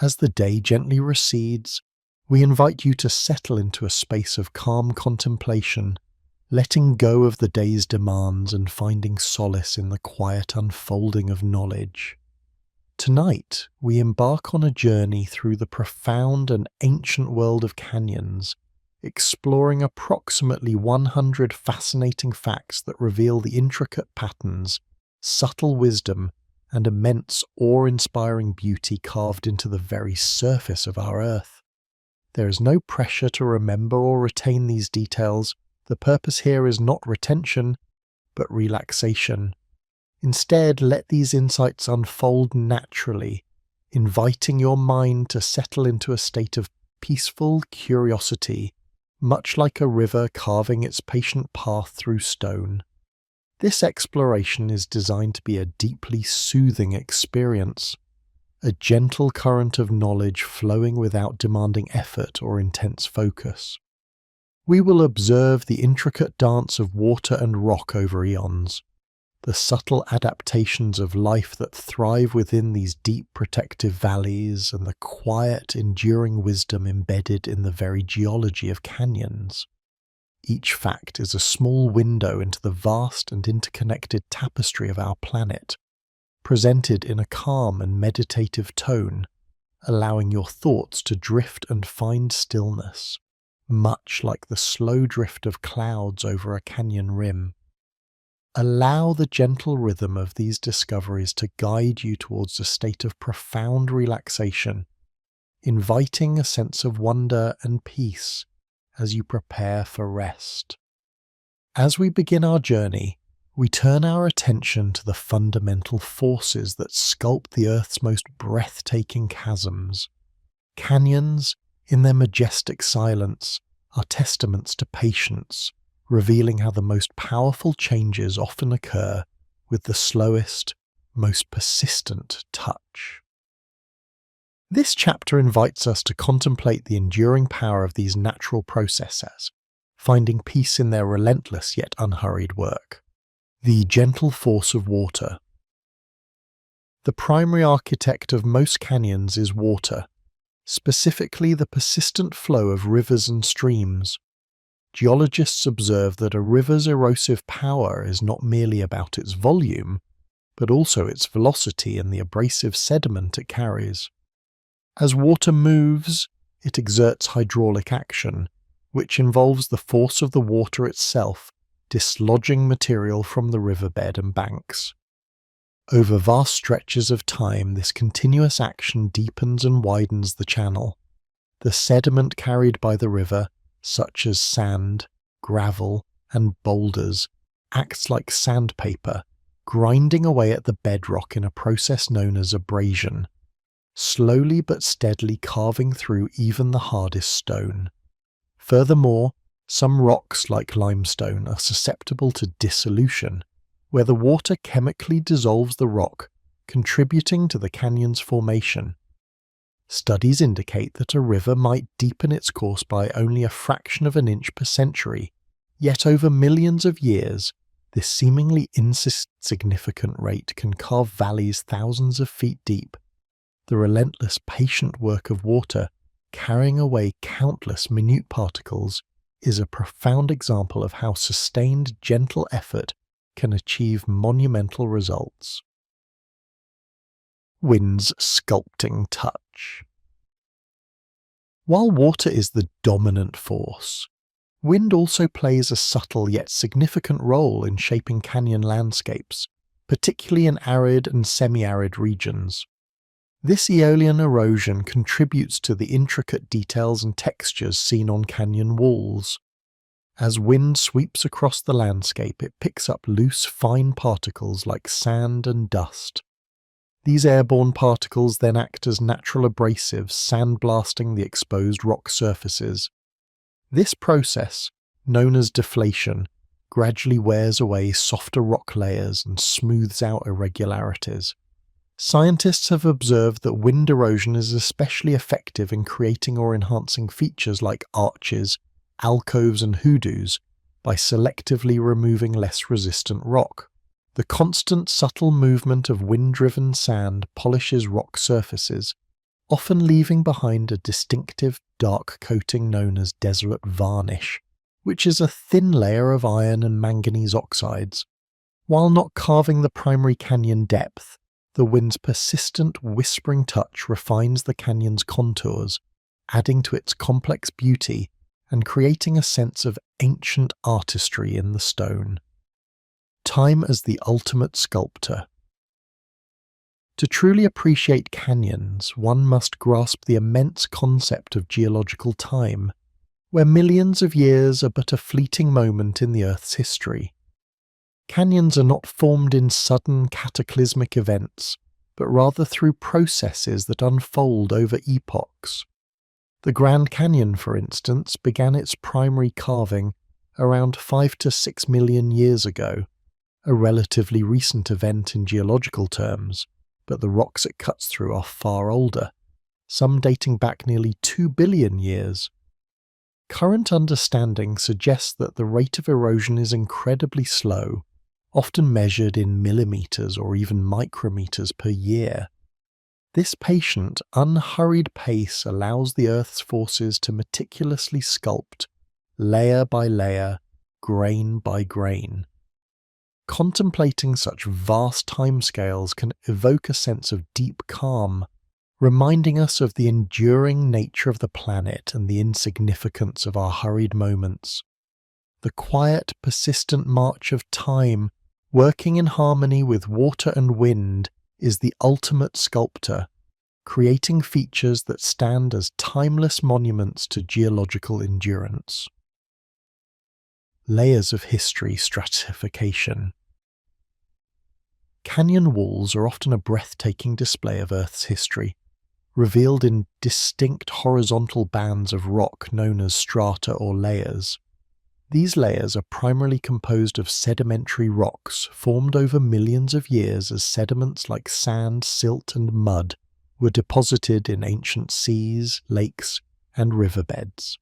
As the day gently recedes, we invite you to settle into a space of calm contemplation, letting go of the day's demands and finding solace in the quiet unfolding of knowledge. Tonight, we embark on a journey through the profound and ancient world of canyons, exploring approximately 100 fascinating facts that reveal the intricate patterns, subtle wisdom, and immense awe-inspiring beauty carved into the very surface of our Earth. There is no pressure to remember or retain these details. The purpose here is not retention, but relaxation. Instead, let these insights unfold naturally, inviting your mind to settle into a state of peaceful curiosity, much like a river carving its patient path through stone. This exploration is designed to be a deeply soothing experience, a gentle current of knowledge flowing without demanding effort or intense focus. We will observe the intricate dance of water and rock over eons, the subtle adaptations of life that thrive within these deep protective valleys, and the quiet, enduring wisdom embedded in the very geology of canyons. Each fact is a small window into the vast and interconnected tapestry of our planet, presented in a calm and meditative tone, allowing your thoughts to drift and find stillness, much like the slow drift of clouds over a canyon rim. Allow the gentle rhythm of these discoveries to guide you towards a state of profound relaxation, inviting a sense of wonder and peace as you prepare for rest. As we begin our journey, we turn our attention to the fundamental forces that sculpt the Earth's most breathtaking chasms. Canyons, in their majestic silence, are testaments to patience, revealing how the most powerful changes often occur with the slowest, most persistent touch. This chapter invites us to contemplate the enduring power of these natural processes, finding peace in their relentless yet unhurried work. The gentle force of water. The primary architect of most canyons is water, specifically the persistent flow of rivers and streams. Geologists observe that a river's erosive power is not merely about its volume, but also its velocity and the abrasive sediment it carries. As water moves, it exerts hydraulic action, which involves the force of the water itself dislodging material from the riverbed and banks. Over vast stretches of time, this continuous action deepens and widens the channel. The sediment carried by the river, such as sand, gravel, and boulders, acts like sandpaper, grinding away at the bedrock in a process known as abrasion, slowly but steadily carving through even the hardest stone. Furthermore, some rocks like limestone are susceptible to dissolution, where the water chemically dissolves the rock, contributing to the canyon's formation. Studies indicate that a river might deepen its course by only a fraction of an inch per century, yet over millions of years, this seemingly insignificant rate can carve valleys thousands of feet deep. The relentless, patient work of water, carrying away countless minute particles, is a profound example of how sustained, gentle effort can achieve monumental results. Wind's sculpting touch. While water is the dominant force, wind also plays a subtle yet significant role in shaping canyon landscapes, particularly in arid and semi-arid regions. This aeolian erosion contributes to the intricate details and textures seen on canyon walls. As wind sweeps across the landscape, it picks up loose, fine particles like sand and dust. These airborne particles then act as natural abrasives, sandblasting the exposed rock surfaces. This process, known as deflation, gradually wears away softer rock layers and smooths out irregularities. Scientists have observed that wind erosion is especially effective in creating or enhancing features like arches, alcoves and hoodoos by selectively removing less resistant rock. The constant subtle movement of wind-driven sand polishes rock surfaces, often leaving behind a distinctive dark coating known as desolate varnish, which is a thin layer of iron and manganese oxides. While not carving the primary canyon depth, the wind's persistent whispering touch refines the canyon's contours, adding to its complex beauty and creating a sense of ancient artistry in the stone. Time as the ultimate sculptor. To truly appreciate canyons, one must grasp the immense concept of geological time, where millions of years are but a fleeting moment in the Earth's history. Canyons are not formed in sudden cataclysmic events, but rather through processes that unfold over epochs. The Grand Canyon, for instance, began its primary carving around 5 to 6 million years ago, a relatively recent event in geological terms, but the rocks it cuts through are far older, some dating back nearly 2 billion years. Current understanding suggests that the rate of erosion is incredibly slow, often measured in millimeters or even micrometers per year. This patient, unhurried pace allows the Earth's forces to meticulously sculpt, layer by layer, grain by grain. Contemplating such vast timescales can evoke a sense of deep calm, reminding us of the enduring nature of the planet and the insignificance of our hurried moments. The quiet, persistent march of time, working in harmony with water and wind, is the ultimate sculptor, creating features that stand as timeless monuments to geological endurance. Layers of history stratification. Canyon walls are often a breathtaking display of Earth's history, revealed in distinct horizontal bands of rock known as strata or layers. These layers are primarily composed of sedimentary rocks formed over millions of years as sediments like sand, silt, and mud were deposited in ancient seas, lakes, and riverbeds.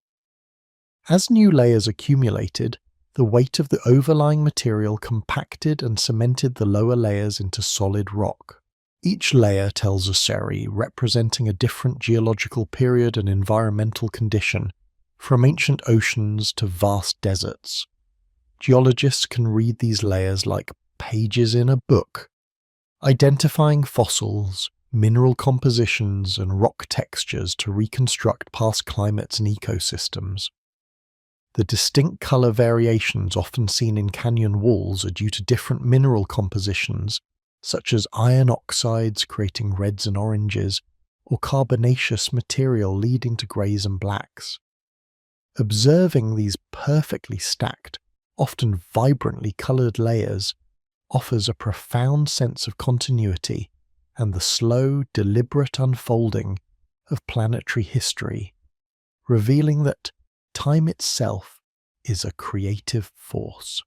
As new layers accumulated, the weight of the overlying material compacted and cemented the lower layers into solid rock. Each layer tells a story representing a different geological period and environmental condition, from ancient oceans to vast deserts. Geologists can read these layers like pages in a book, identifying fossils, mineral compositions, and rock textures to reconstruct past climates and ecosystems. The distinct color variations often seen in canyon walls are due to different mineral compositions, such as iron oxides creating reds and oranges, or carbonaceous material leading to greys and blacks. Observing these perfectly stacked, often vibrantly colored layers offers a profound sense of continuity and the slow, deliberate unfolding of planetary history, revealing that time itself is a creative force.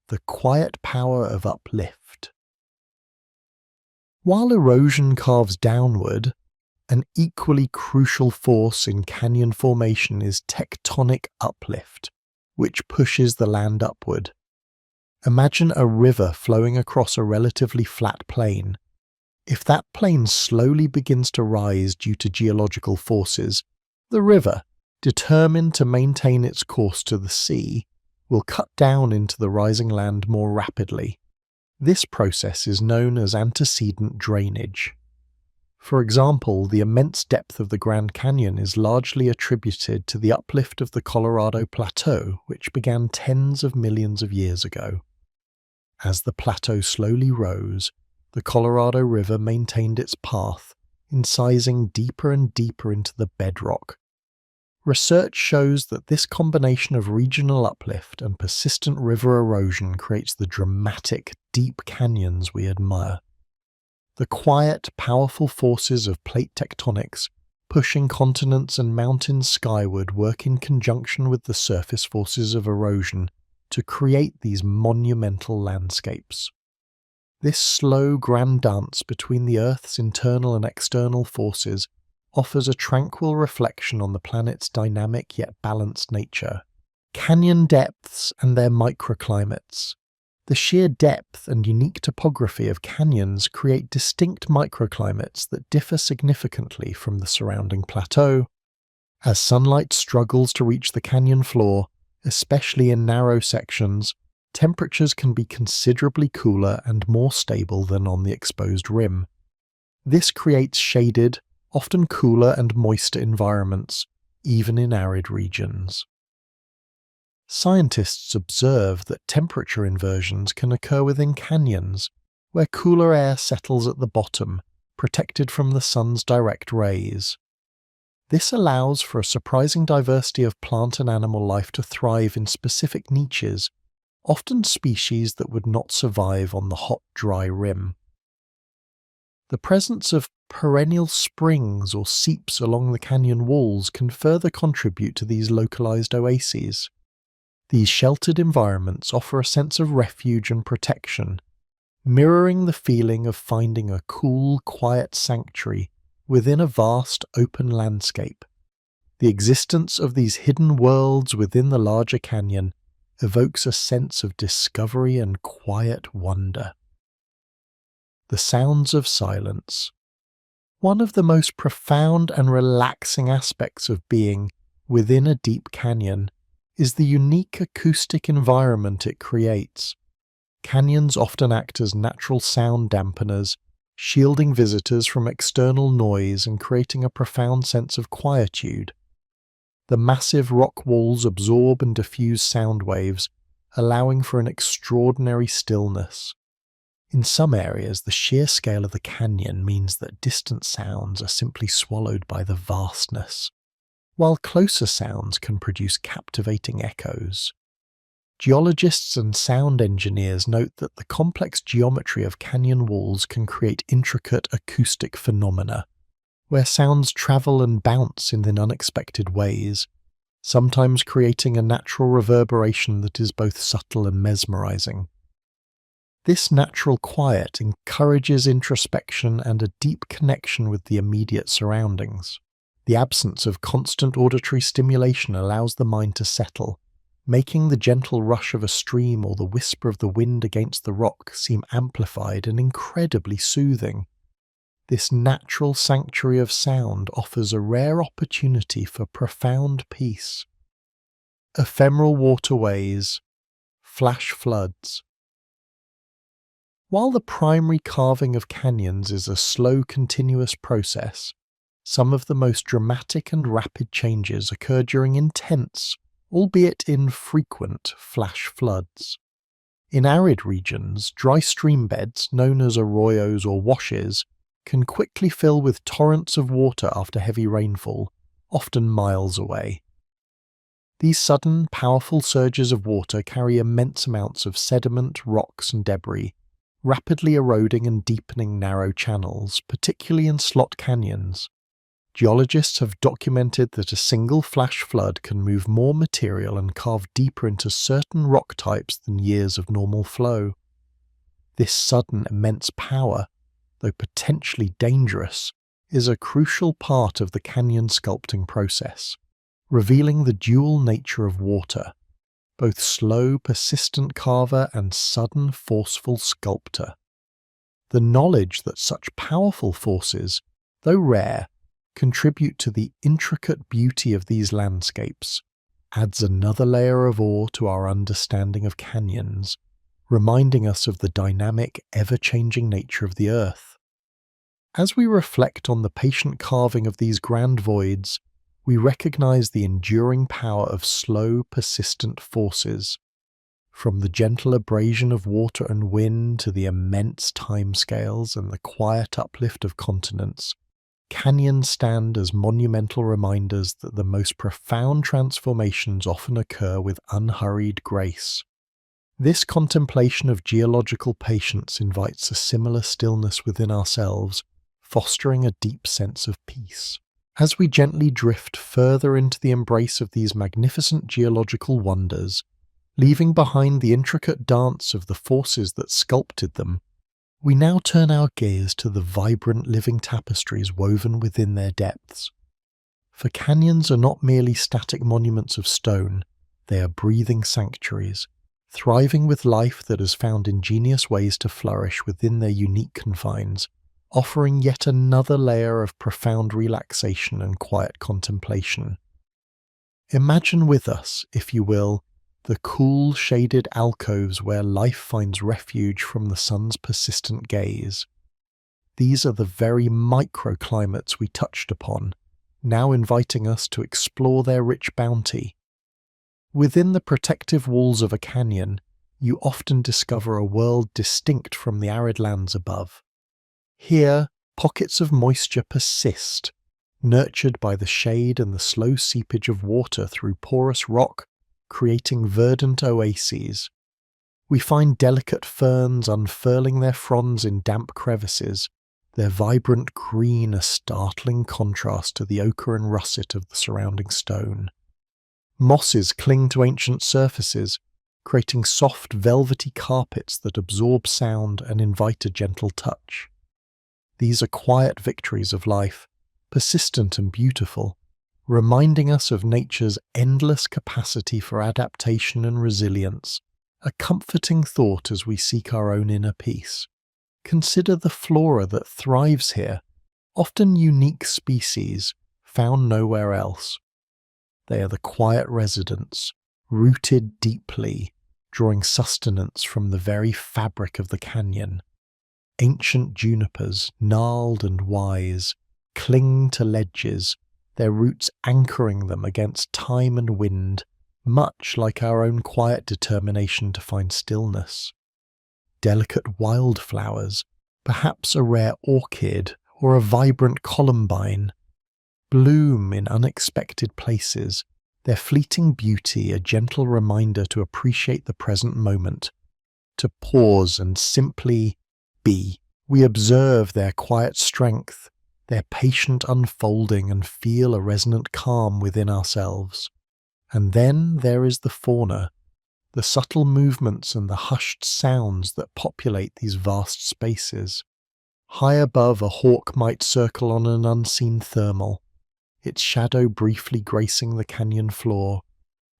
The quiet power of uplift. While erosion carves downward, an equally crucial force in canyon formation is tectonic uplift, which pushes the land upward. Imagine a river flowing across a relatively flat plain. If that plain slowly begins to rise due to geological forces, the river, determined to maintain its course to the sea, will cut down into the rising land more rapidly. This process is known as antecedent drainage. For example, the immense depth of the Grand Canyon is largely attributed to the uplift of the Colorado Plateau, which began tens of millions of years ago. As the plateau slowly rose, the Colorado River maintained its path, incising deeper and deeper into the bedrock. Research shows that this combination of regional uplift and persistent river erosion creates the dramatic, deep canyons we admire. The quiet, powerful forces of plate tectonics, pushing continents and mountains skyward, work in conjunction with the surface forces of erosion to create these monumental landscapes. This slow, grand dance between the Earth's internal and external forces offers a tranquil reflection on the planet's dynamic yet balanced nature. Canyon depths and their microclimates. The sheer depth and unique topography of canyons create distinct microclimates that differ significantly from the surrounding plateau. As sunlight struggles to reach the canyon floor, especially in narrow sections, temperatures can be considerably cooler and more stable than on the exposed rim. This creates shaded, often cooler and moister environments, even in arid regions. Scientists observe that temperature inversions can occur within canyons, where cooler air settles at the bottom, protected from the sun's direct rays. This allows for a surprising diversity of plant and animal life to thrive in specific niches, often species that would not survive on the hot, dry rim. The presence of perennial springs or seeps along the canyon walls can further contribute to these localized oases. These sheltered environments offer a sense of refuge and protection, mirroring the feeling of finding a cool, quiet sanctuary within a vast, open landscape. The existence of these hidden worlds within the larger canyon evokes a sense of discovery and quiet wonder. The sounds of silence. One of the most profound and relaxing aspects of being within a deep canyon is the unique acoustic environment it creates. Canyons often act as natural sound dampeners, shielding visitors from external noise and creating a profound sense of quietude. The massive rock walls absorb and diffuse sound waves, allowing for an extraordinary stillness. In some areas, the sheer scale of the canyon means that distant sounds are simply swallowed by the vastness, while closer sounds can produce captivating echoes. Geologists and sound engineers note that the complex geometry of canyon walls can create intricate acoustic phenomena, where sounds travel and bounce in unexpected ways, sometimes creating a natural reverberation that is both subtle and mesmerizing. This natural quiet encourages introspection and a deep connection with the immediate surroundings. The absence of constant auditory stimulation allows the mind to settle, making the gentle rush of a stream or the whisper of the wind against the rock seem amplified and incredibly soothing. This natural sanctuary of sound offers a rare opportunity for profound peace. Ephemeral waterways, flash floods. While the primary carving of canyons is a slow, continuous process, some of the most dramatic and rapid changes occur during intense, albeit infrequent, flash floods. In arid regions, dry stream beds, known as arroyos or washes, can quickly fill with torrents of water after heavy rainfall, often miles away. These sudden, powerful surges of water carry immense amounts of sediment, rocks, and debris, rapidly eroding and deepening narrow channels, particularly in slot canyons. Geologists have documented that a single flash flood can move more material and carve deeper into certain rock types than years of normal flow. This sudden, immense power, though potentially dangerous, is a crucial part of the canyon sculpting process, revealing the dual nature of water, both slow, persistent carver and sudden, forceful sculptor. The knowledge that such powerful forces, though rare, contribute to the intricate beauty of these landscapes adds another layer of awe to our understanding of canyons, reminding us of the dynamic, ever-changing nature of the earth. As we reflect on the patient carving of these grand voids, we recognize the enduring power of slow, persistent forces. From the gentle abrasion of water and wind to the immense timescales and the quiet uplift of continents, canyons stand as monumental reminders that the most profound transformations often occur with unhurried grace. This contemplation of geological patience invites a similar stillness within ourselves, fostering a deep sense of peace. As we gently drift further into the embrace of these magnificent geological wonders, leaving behind the intricate dance of the forces that sculpted them, we now turn our gaze to the vibrant living tapestries woven within their depths. For canyons are not merely static monuments of stone, they are breathing sanctuaries, thriving with life that has found ingenious ways to flourish within their unique confines, offering yet another layer of profound relaxation and quiet contemplation. Imagine with us, if you will, the cool, shaded alcoves where life finds refuge from the sun's persistent gaze. These are the very microclimates we touched upon, now inviting us to explore their rich bounty. Within the protective walls of a canyon, you often discover a world distinct from the arid lands above. Here, pockets of moisture persist, nurtured by the shade and the slow seepage of water through porous rock, creating verdant oases. We find delicate ferns unfurling their fronds in damp crevices, their vibrant green a startling contrast to the ochre and russet of the surrounding stone. Mosses cling to ancient surfaces, creating soft velvety carpets that absorb sound and invite a gentle touch. These are quiet victories of life, persistent and beautiful, reminding us of nature's endless capacity for adaptation and resilience, a comforting thought as we seek our own inner peace. Consider the flora that thrives here, often unique species found nowhere else. They are the quiet residents, rooted deeply, drawing sustenance from the very fabric of the canyon. Ancient junipers, gnarled and wise, cling to ledges, their roots anchoring them against time and wind, much like our own quiet determination to find stillness. Delicate wildflowers, perhaps a rare orchid or a vibrant columbine, bloom in unexpected places, their fleeting beauty a gentle reminder to appreciate the present moment, to pause and simply be. We observe their quiet strength, their patient unfolding, and feel a resonant calm within ourselves. And then there is the fauna, the subtle movements and the hushed sounds that populate these vast spaces. High above, a hawk might circle on an unseen thermal, its shadow briefly gracing the canyon floor,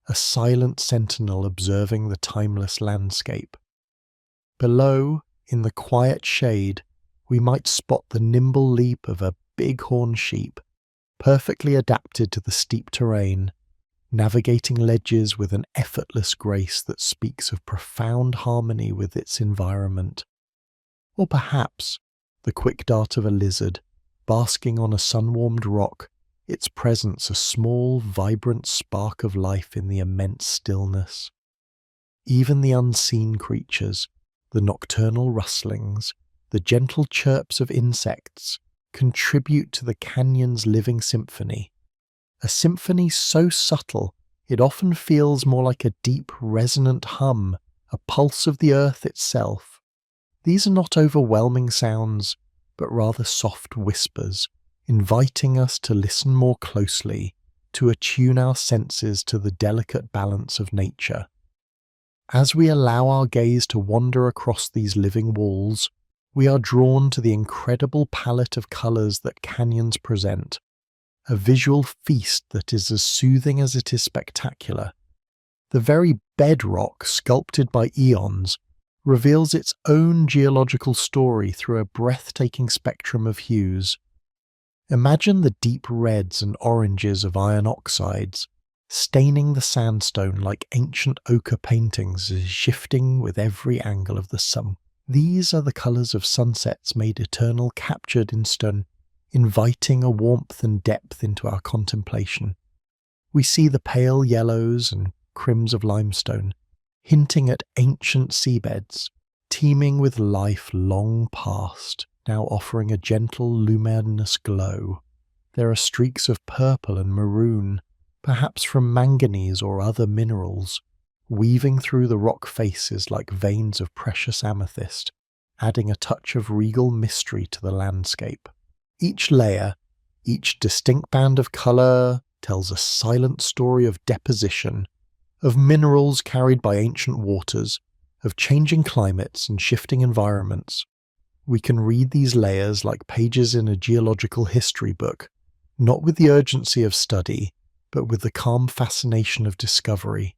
a silent sentinel observing the timeless landscape. Below, in the quiet shade, we might spot the nimble leap of a bighorn sheep, perfectly adapted to the steep terrain, navigating ledges with an effortless grace that speaks of profound harmony with its environment. Or perhaps the quick dart of a lizard, basking on a sun-warmed rock, its presence a small, vibrant spark of life in the immense stillness. Even the unseen creatures, the nocturnal rustlings, the gentle chirps of insects, contribute to the canyon's living symphony. A symphony so subtle it often feels more like a deep, resonant hum, a pulse of the earth itself. These are not overwhelming sounds, but rather soft whispers, inviting us to listen more closely, to attune our senses to the delicate balance of nature. As we allow our gaze to wander across these living walls, we are drawn to the incredible palette of colours that canyons present, a visual feast that is as soothing as it is spectacular. The very bedrock, sculpted by eons, reveals its own geological story through a breathtaking spectrum of hues. Imagine the deep reds and oranges of iron oxides, staining the sandstone like ancient ochre paintings shifting with every angle of the sun. These are the colours of sunsets made eternal, captured in stone, inviting a warmth and depth into our contemplation. We see the pale yellows and crims of limestone, hinting at ancient seabeds, teeming with life long past, now offering a gentle, luminous glow. There are streaks of purple and maroon, perhaps from manganese or other minerals, weaving through the rock faces like veins of precious amethyst, adding a touch of regal mystery to the landscape. Each layer, each distinct band of colour, tells a silent story of deposition, of minerals carried by ancient waters, of changing climates and shifting environments. We can read these layers like pages in a geological history book, not with the urgency of study, but with the calm fascination of discovery.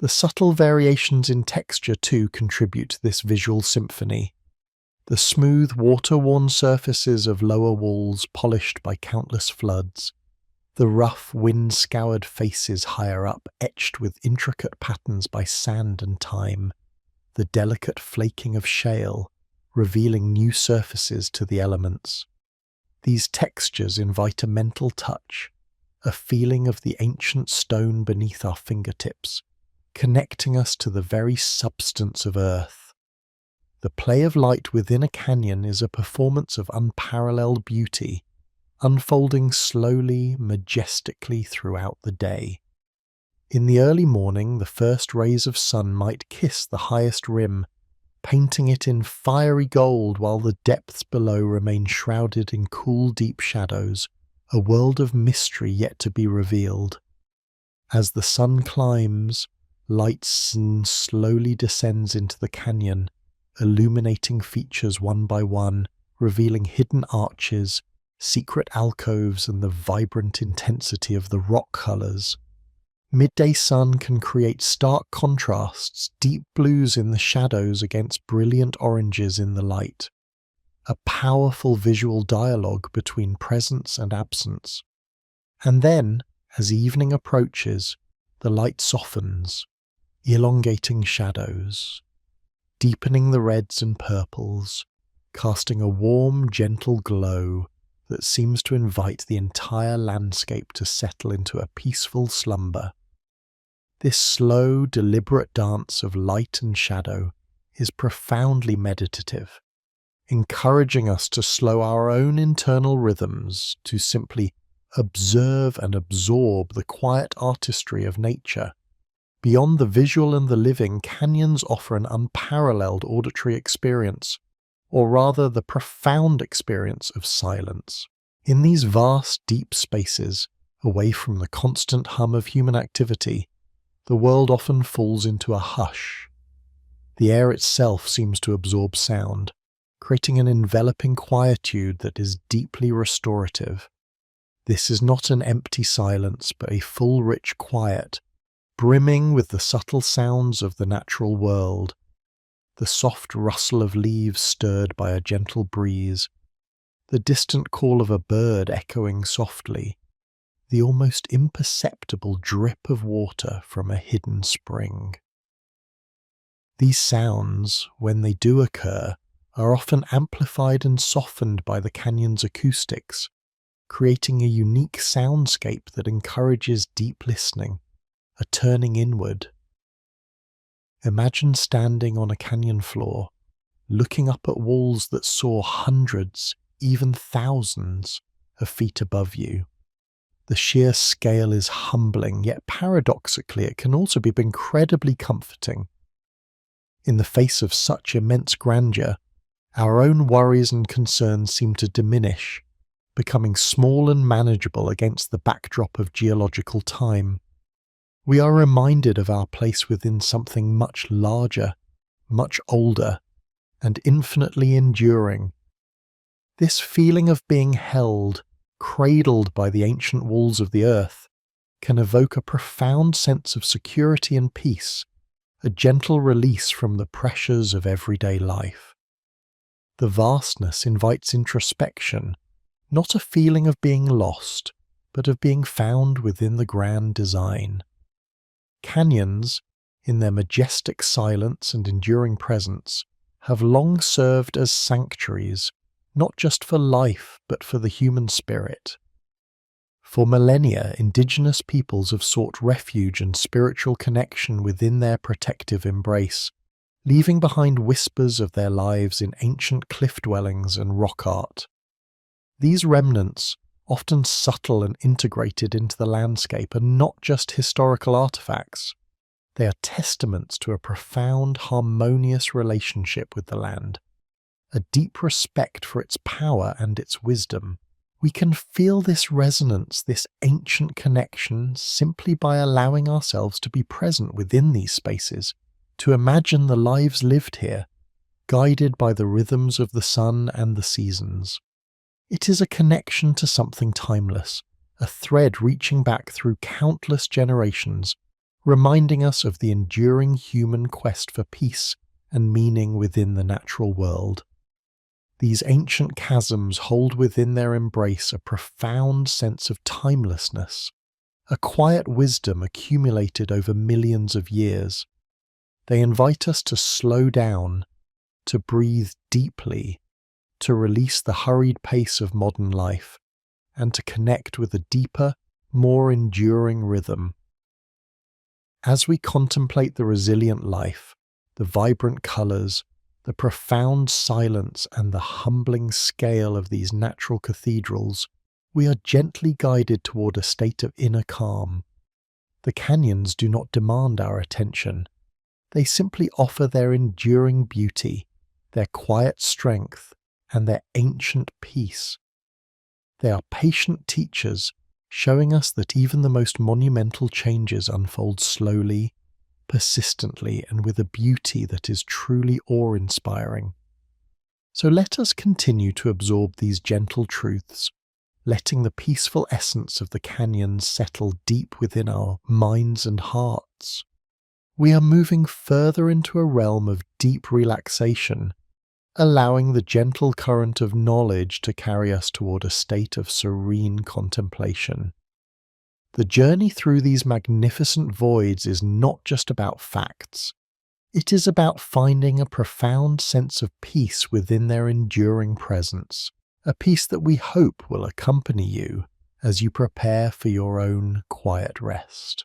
The subtle variations in texture too contribute to this visual symphony. The smooth, water-worn surfaces of lower walls polished by countless floods, the rough, wind-scoured faces higher up etched with intricate patterns by sand and time, the delicate flaking of shale, revealing new surfaces to the elements. These textures invite a mental touch, a feeling of the ancient stone beneath our fingertips, connecting us to the very substance of Earth. The play of light within a canyon is a performance of unparalleled beauty, unfolding slowly, majestically throughout the day. In the early morning, the first rays of sun might kiss the highest rim, painting it in fiery gold while the depths below remain shrouded in cool, deep shadows, a world of mystery yet to be revealed. As the sun climbs, light slowly descends into the canyon, illuminating features one by one, revealing hidden arches, secret alcoves, and the vibrant intensity of the rock colours. Midday sun can create stark contrasts, deep blues in the shadows against brilliant oranges in the light. A powerful visual dialogue between presence and absence. And then, as evening approaches, the light softens, elongating shadows, deepening the reds and purples, casting a warm, gentle glow that seems to invite the entire landscape to settle into a peaceful slumber. This slow, deliberate dance of light and shadow is profoundly meditative, encouraging us to slow our own internal rhythms, to simply observe and absorb the quiet artistry of nature. Beyond the visual and the living, canyons offer an unparalleled auditory experience, or rather the profound experience of silence. In these vast, deep spaces, away from the constant hum of human activity, the world often falls into a hush. The air itself seems to absorb sound, creating an enveloping quietude that is deeply restorative. This is not an empty silence, but a full, rich quiet, brimming with the subtle sounds of the natural world, the soft rustle of leaves stirred by a gentle breeze, the distant call of a bird echoing softly, the almost imperceptible drip of water from a hidden spring. These sounds, when they do occur, are often amplified and softened by the canyon's acoustics, creating a unique soundscape that encourages deep listening, a turning inward. Imagine standing on a canyon floor, looking up at walls that soar hundreds, even thousands, of feet above you. The sheer scale is humbling, yet paradoxically it can also be incredibly comforting. In the face of such immense grandeur, our own worries and concerns seem to diminish, becoming small and manageable against the backdrop of geological time. We are reminded of our place within something much larger, much older, and infinitely enduring. This feeling of being held, cradled by the ancient walls of the earth, can evoke a profound sense of security and peace, a gentle release from the pressures of everyday life. The vastness invites introspection, not a feeling of being lost, but of being found within the grand design. Canyons, in their majestic silence and enduring presence, have long served as sanctuaries, not just for life, but for the human spirit. For millennia, indigenous peoples have sought refuge and spiritual connection within their protective embrace, leaving behind whispers of their lives in ancient cliff dwellings and rock art. These remnants, often subtle and integrated into the landscape, are not just historical artifacts. They are testaments to a profound, harmonious relationship with the land, a deep respect for its power and its wisdom. We can feel this resonance, this ancient connection, simply by allowing ourselves to be present within these spaces, to imagine the lives lived here, guided by the rhythms of the sun and the seasons. It is a connection to something timeless, a thread reaching back through countless generations, reminding us of the enduring human quest for peace and meaning within the natural world. These ancient chasms hold within their embrace a profound sense of timelessness, a quiet wisdom accumulated over millions of years. They invite us to slow down, to breathe deeply, to release the hurried pace of modern life, and to connect with a deeper, more enduring rhythm. As we contemplate the resilient life, the vibrant colours, the profound silence and the humbling scale of these natural cathedrals, we are gently guided toward a state of inner calm. The canyons do not demand our attention. They simply offer their enduring beauty, their quiet strength, and their ancient peace. They are patient teachers, showing us that even the most monumental changes unfold slowly, persistently, and with a beauty that is truly awe-inspiring. So let us continue to absorb these gentle truths, letting the peaceful essence of the canyons settle deep within our minds and hearts. We are moving further into a realm of deep relaxation, allowing the gentle current of knowledge to carry us toward a state of serene contemplation. The journey through these magnificent voids is not just about facts. It is about finding a profound sense of peace within their enduring presence, a peace that we hope will accompany you as you prepare for your own quiet rest.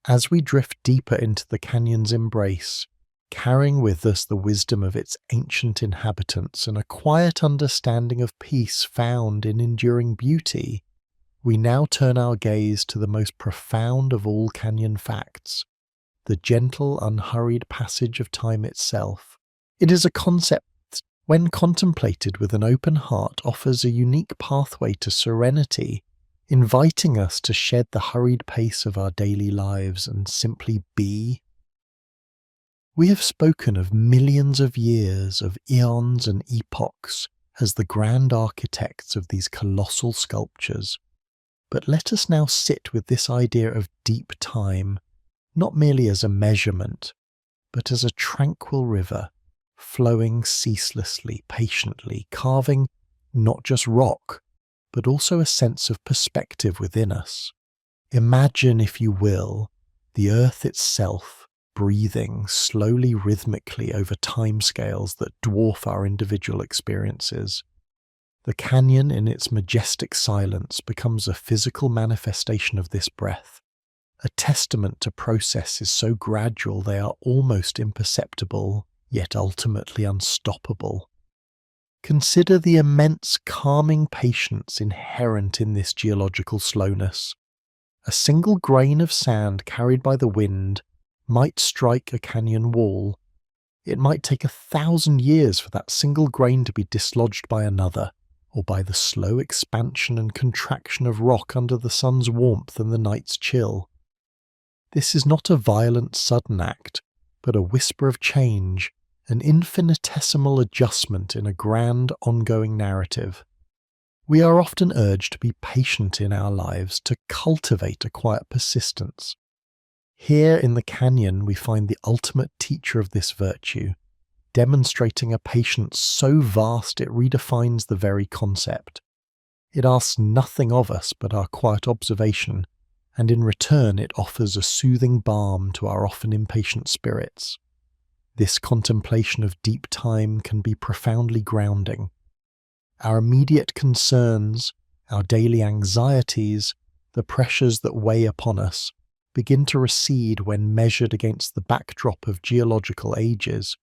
As we drift deeper into the canyon's embrace, carrying with us the wisdom of its ancient inhabitants and a quiet understanding of peace found in enduring beauty, we now turn our gaze to the most profound of all canyon facts, the gentle, unhurried passage of time itself. It is a concept that, when contemplated with an open heart, offers a unique pathway to serenity, inviting us to shed the hurried pace of our daily lives and simply be. We have spoken of millions of years, of eons and epochs, as the grand architects of these colossal sculptures. But let us now sit with this idea of deep time, not merely as a measurement, but as a tranquil river, flowing ceaselessly, patiently, carving not just rock, but also a sense of perspective within us. Imagine, if you will, the earth itself breathing slowly, rhythmically over timescales that dwarf our individual experiences. The canyon in its majestic silence becomes a physical manifestation of this breath, a testament to processes so gradual they are almost imperceptible, yet ultimately unstoppable. Consider the immense calming patience inherent in this geological slowness. A single grain of sand carried by the wind might strike a canyon wall. It might take 1,000 years for that single grain to be dislodged by another, or by the slow expansion and contraction of rock under the sun's warmth and the night's chill. This is not a violent, sudden act, but a whisper of change, an infinitesimal adjustment in a grand, ongoing narrative. We are often urged to be patient in our lives, to cultivate a quiet persistence. Here in the canyon we find the ultimate teacher of this virtue, demonstrating a patience so vast it redefines the very concept. It asks nothing of us but our quiet observation, and in return it offers a soothing balm to our often impatient spirits. This contemplation of deep time can be profoundly grounding. Our immediate concerns, our daily anxieties, the pressures that weigh upon us, begin to recede when measured against the backdrop of geological ages.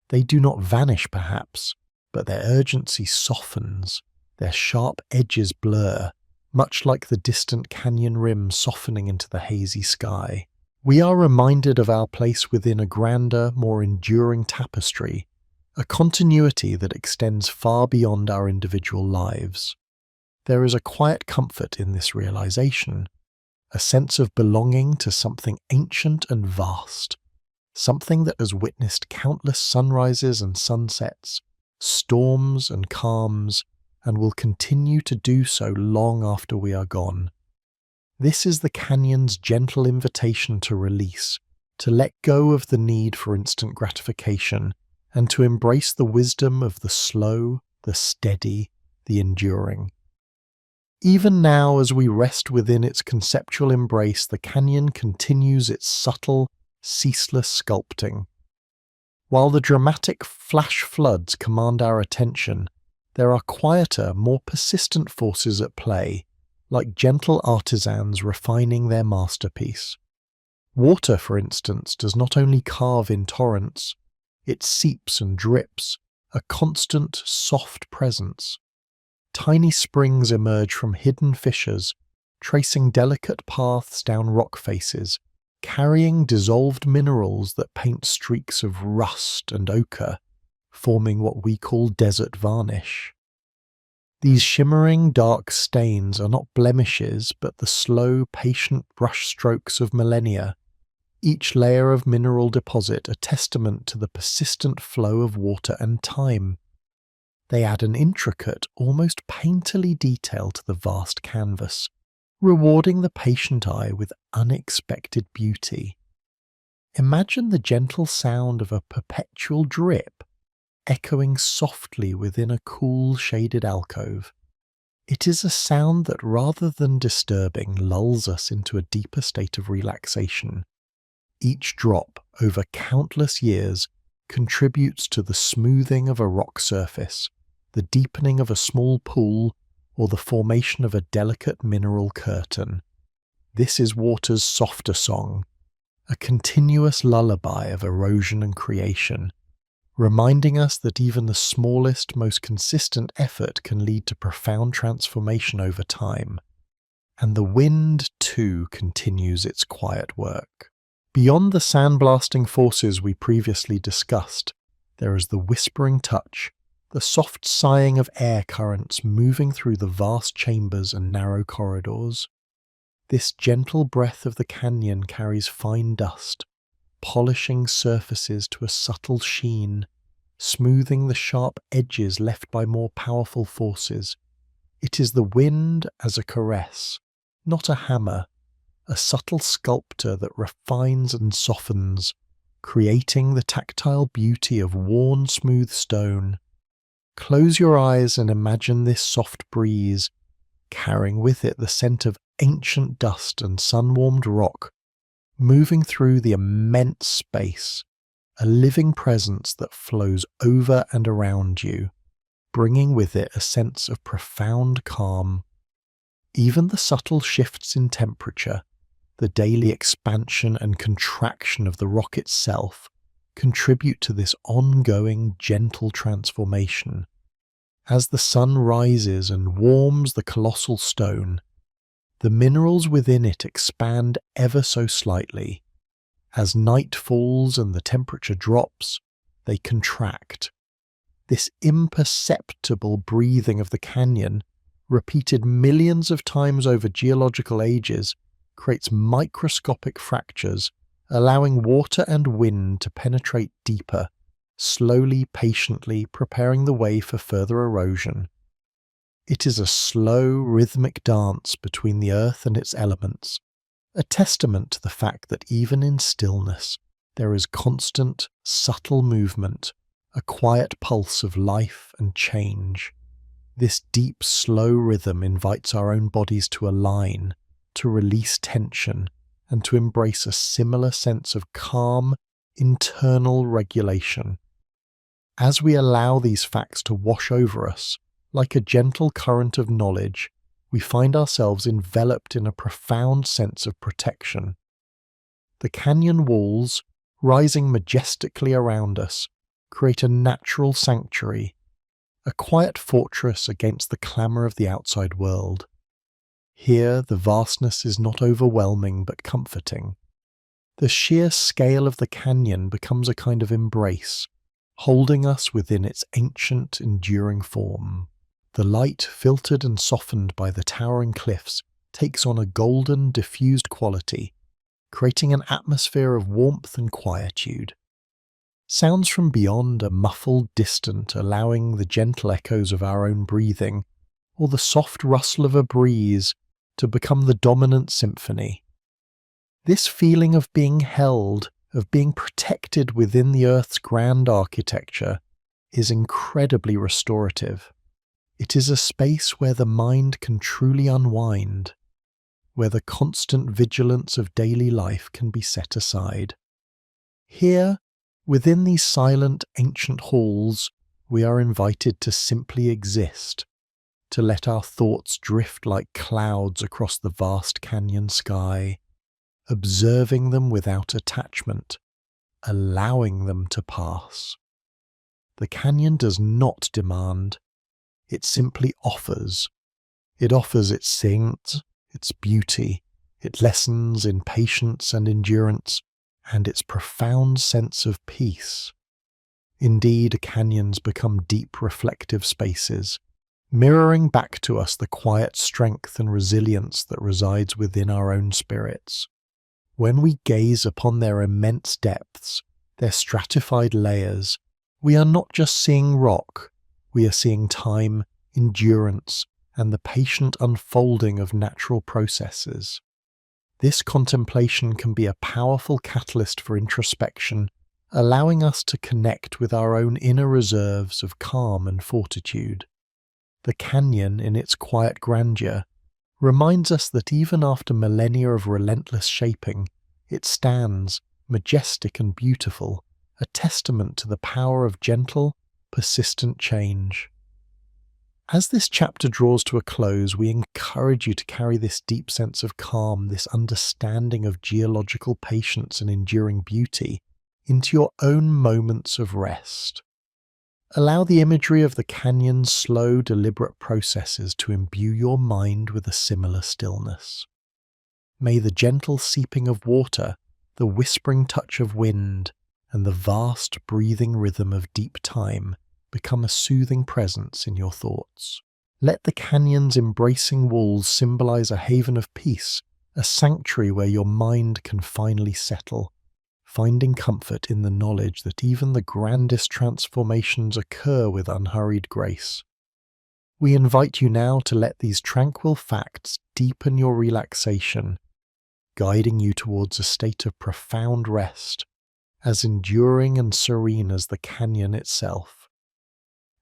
They do not vanish perhaps, but their urgency softens, their sharp edges blur, much like the distant canyon rim softening into the hazy sky. We are reminded of our place within a grander, more enduring tapestry, a continuity that extends far beyond our individual lives. There is a quiet comfort in this realization, a sense of belonging to something ancient and vast, something that has witnessed countless sunrises and sunsets, storms and calms, and will continue to do so long after we are gone. This is the canyon's gentle invitation to release, to let go of the need for instant gratification, and to embrace the wisdom of the slow, the steady, the enduring. Even now, as we rest within its conceptual embrace, the canyon continues its subtle, ceaseless sculpting. While the dramatic flash floods command our attention, there are quieter, more persistent forces at play, like gentle artisans refining their masterpiece. Water, for instance, does not only carve in torrents, it seeps and drips, a constant, soft presence. Tiny springs emerge from hidden fissures, tracing delicate paths down rock faces, carrying dissolved minerals that paint streaks of rust and ochre, forming what we call desert varnish. These shimmering dark stains are not blemishes, but the slow, patient brushstrokes of millennia, each layer of mineral deposit a testament to the persistent flow of water and time. They add an intricate, almost painterly detail to the vast canvas, rewarding the patient eye with unexpected beauty. Imagine the gentle sound of a perpetual drip, echoing softly within a cool, shaded alcove. It is a sound that, rather than disturbing, lulls us into a deeper state of relaxation. Each drop, over countless years, contributes to the smoothing of a rock surface, the deepening of a small pool, or the formation of a delicate mineral curtain. This is water's softer song, a continuous lullaby of erosion and creation, reminding us that even the smallest, most consistent effort can lead to profound transformation over time. And the wind, too, continues its quiet work. Beyond the sandblasting forces we previously discussed, there is the whispering touch, the soft sighing of air currents moving through the vast chambers and narrow corridors. This gentle breath of the canyon carries fine dust, polishing surfaces to a subtle sheen, smoothing the sharp edges left by more powerful forces. It is the wind as a caress, not a hammer, a subtle sculptor that refines and softens, creating the tactile beauty of worn smooth stone. Close your eyes and imagine this soft breeze, carrying with it the scent of ancient dust and sun-warmed rock, moving through the immense space, a living presence that flows over and around you, bringing with it a sense of profound calm. Even the subtle shifts in temperature, the daily expansion and contraction of the rock itself, contribute to this ongoing, gentle transformation. As the sun rises and warms the colossal stone, the minerals within it expand ever so slightly. As night falls and the temperature drops, they contract. This imperceptible breathing of the canyon, repeated millions of times over geological ages, creates microscopic fractures, allowing water and wind to penetrate deeper, slowly, patiently preparing the way for further erosion. It is a slow, rhythmic dance between the earth and its elements, a testament to the fact that even in stillness, there is constant, subtle movement, a quiet pulse of life and change. This deep, slow rhythm invites our own bodies to align, to release tension, and to embrace a similar sense of calm, internal regulation. As we allow these facts to wash over us, like a gentle current of knowledge, we find ourselves enveloped in a profound sense of protection. The canyon walls, rising majestically around us, create a natural sanctuary, a quiet fortress against the clamour of the outside world. Here, the vastness is not overwhelming but comforting. The sheer scale of the canyon becomes a kind of embrace, holding us within its ancient, enduring form. The light, filtered and softened by the towering cliffs, takes on a golden, diffused quality, creating an atmosphere of warmth and quietude. Sounds from beyond are muffled, distant, allowing the gentle echoes of our own breathing, or the soft rustle of a breeze, to become the dominant symphony. This feeling of being held, of being protected within the Earth's grand architecture, is incredibly restorative. It is a space where the mind can truly unwind, where the constant vigilance of daily life can be set aside. Here, within these silent ancient halls, we are invited to simply exist, to let our thoughts drift like clouds across the vast canyon sky, observing them without attachment, allowing them to pass. The canyon does not demand, it simply offers. It offers its scenes, its beauty, its lessons in patience and endurance, and its profound sense of peace. Indeed, canyons become deep reflective spaces, mirroring back to us the quiet strength and resilience that resides within our own spirits. When we gaze upon their immense depths, their stratified layers, we are not just seeing rock, we are seeing time, endurance, and the patient unfolding of natural processes. This contemplation can be a powerful catalyst for introspection, allowing us to connect with our own inner reserves of calm and fortitude. The canyon, in its quiet grandeur, reminds us that even after millennia of relentless shaping, it stands, majestic and beautiful, a testament to the power of gentle, persistent change. As this chapter draws to a close, we encourage you to carry this deep sense of calm, this understanding of geological patience and enduring beauty, into your own moments of rest. Allow the imagery of the canyon's slow, deliberate processes to imbue your mind with a similar stillness. May the gentle seeping of water, the whispering touch of wind, and the vast breathing rhythm of deep time become a soothing presence in your thoughts. Let the canyon's embracing walls symbolize a haven of peace, a sanctuary where your mind can finally settle, finding comfort in the knowledge that even the grandest transformations occur with unhurried grace. We invite you now to let these tranquil facts deepen your relaxation, guiding you towards a state of profound rest, as enduring and serene as the canyon itself.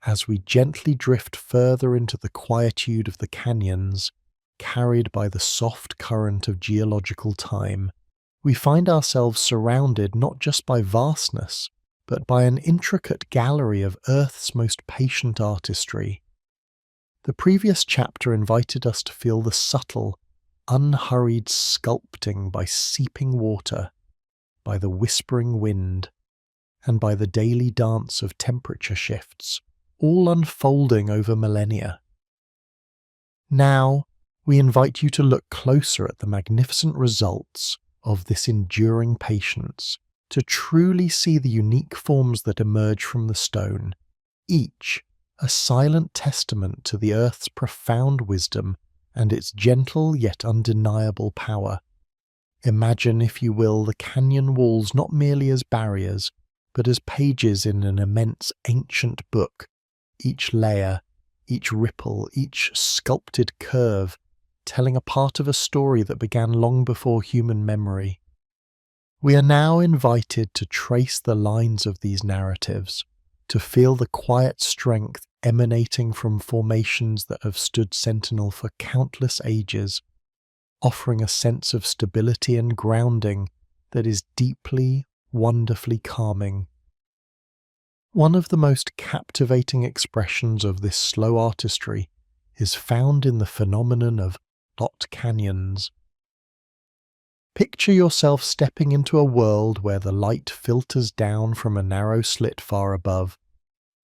As we gently drift further into the quietude of the canyons, carried by the soft current of geological time, we find ourselves surrounded not just by vastness, but by an intricate gallery of Earth's most patient artistry. The previous chapter invited us to feel the subtle, unhurried sculpting by seeping water, by the whispering wind, and by the daily dance of temperature shifts, all unfolding over millennia. Now, we invite you to look closer at the magnificent results of this enduring patience, to truly see the unique forms that emerge from the stone, each a silent testament to the Earth's profound wisdom and its gentle yet undeniable power. Imagine, if you will, the canyon walls not merely as barriers, but as pages in an immense ancient book, each layer, each ripple, each sculpted curve, telling a part of a story that began long before human memory. We are now invited to trace the lines of these narratives, to feel the quiet strength emanating from formations that have stood sentinel for countless ages, offering a sense of stability and grounding that is deeply, wonderfully calming. One of the most captivating expressions of this slow artistry is found in the phenomenon of hot canyons. Picture yourself stepping into a world where the light filters down from a narrow slit far above,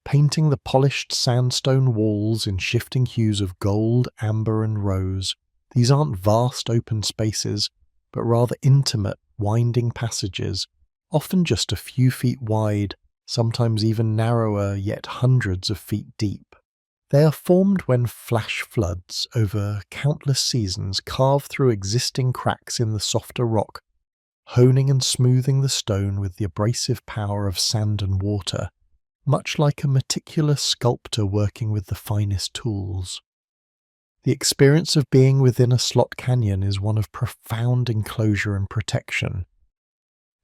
painting the polished sandstone walls in shifting hues of gold, amber, and rose. These aren't vast open spaces, but rather intimate, winding passages, often just a few feet wide, sometimes even narrower, yet hundreds of feet deep. They are formed when flash floods over countless seasons carve through existing cracks in the softer rock, honing and smoothing the stone with the abrasive power of sand and water, much like a meticulous sculptor working with the finest tools. The experience of being within a slot canyon is one of profound enclosure and protection.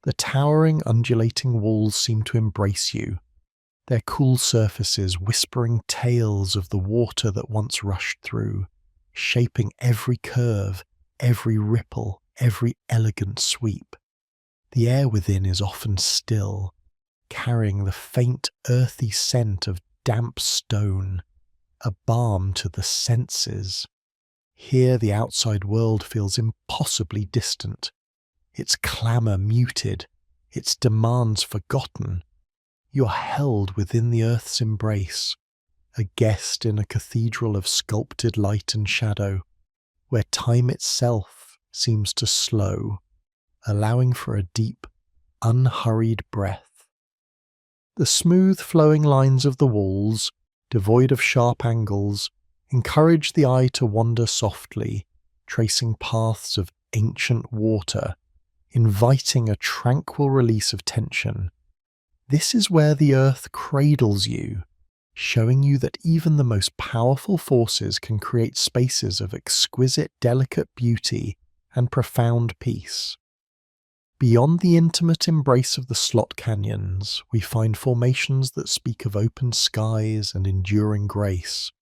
The towering, undulating walls seem to embrace you, their cool surfaces whispering tales of the water that once rushed through, shaping every curve, every ripple, every elegant sweep. The air within is often still, carrying the faint, earthy scent of damp stone, a balm to the senses. Here the outside world feels impossibly distant, its clamour muted, its demands forgotten. You are held within the earth's embrace, a guest in a cathedral of sculpted light and shadow, where time itself seems to slow, allowing for a deep, unhurried breath. The smooth flowing lines of the walls, devoid of sharp angles, encourage the eye to wander softly, tracing paths of ancient water, inviting a tranquil release of tension. This is where the earth cradles you, showing you that even the most powerful forces can create spaces of exquisite, delicate beauty and profound peace. Beyond the intimate embrace of the slot canyons, we find formations that speak of open skies and enduring grace.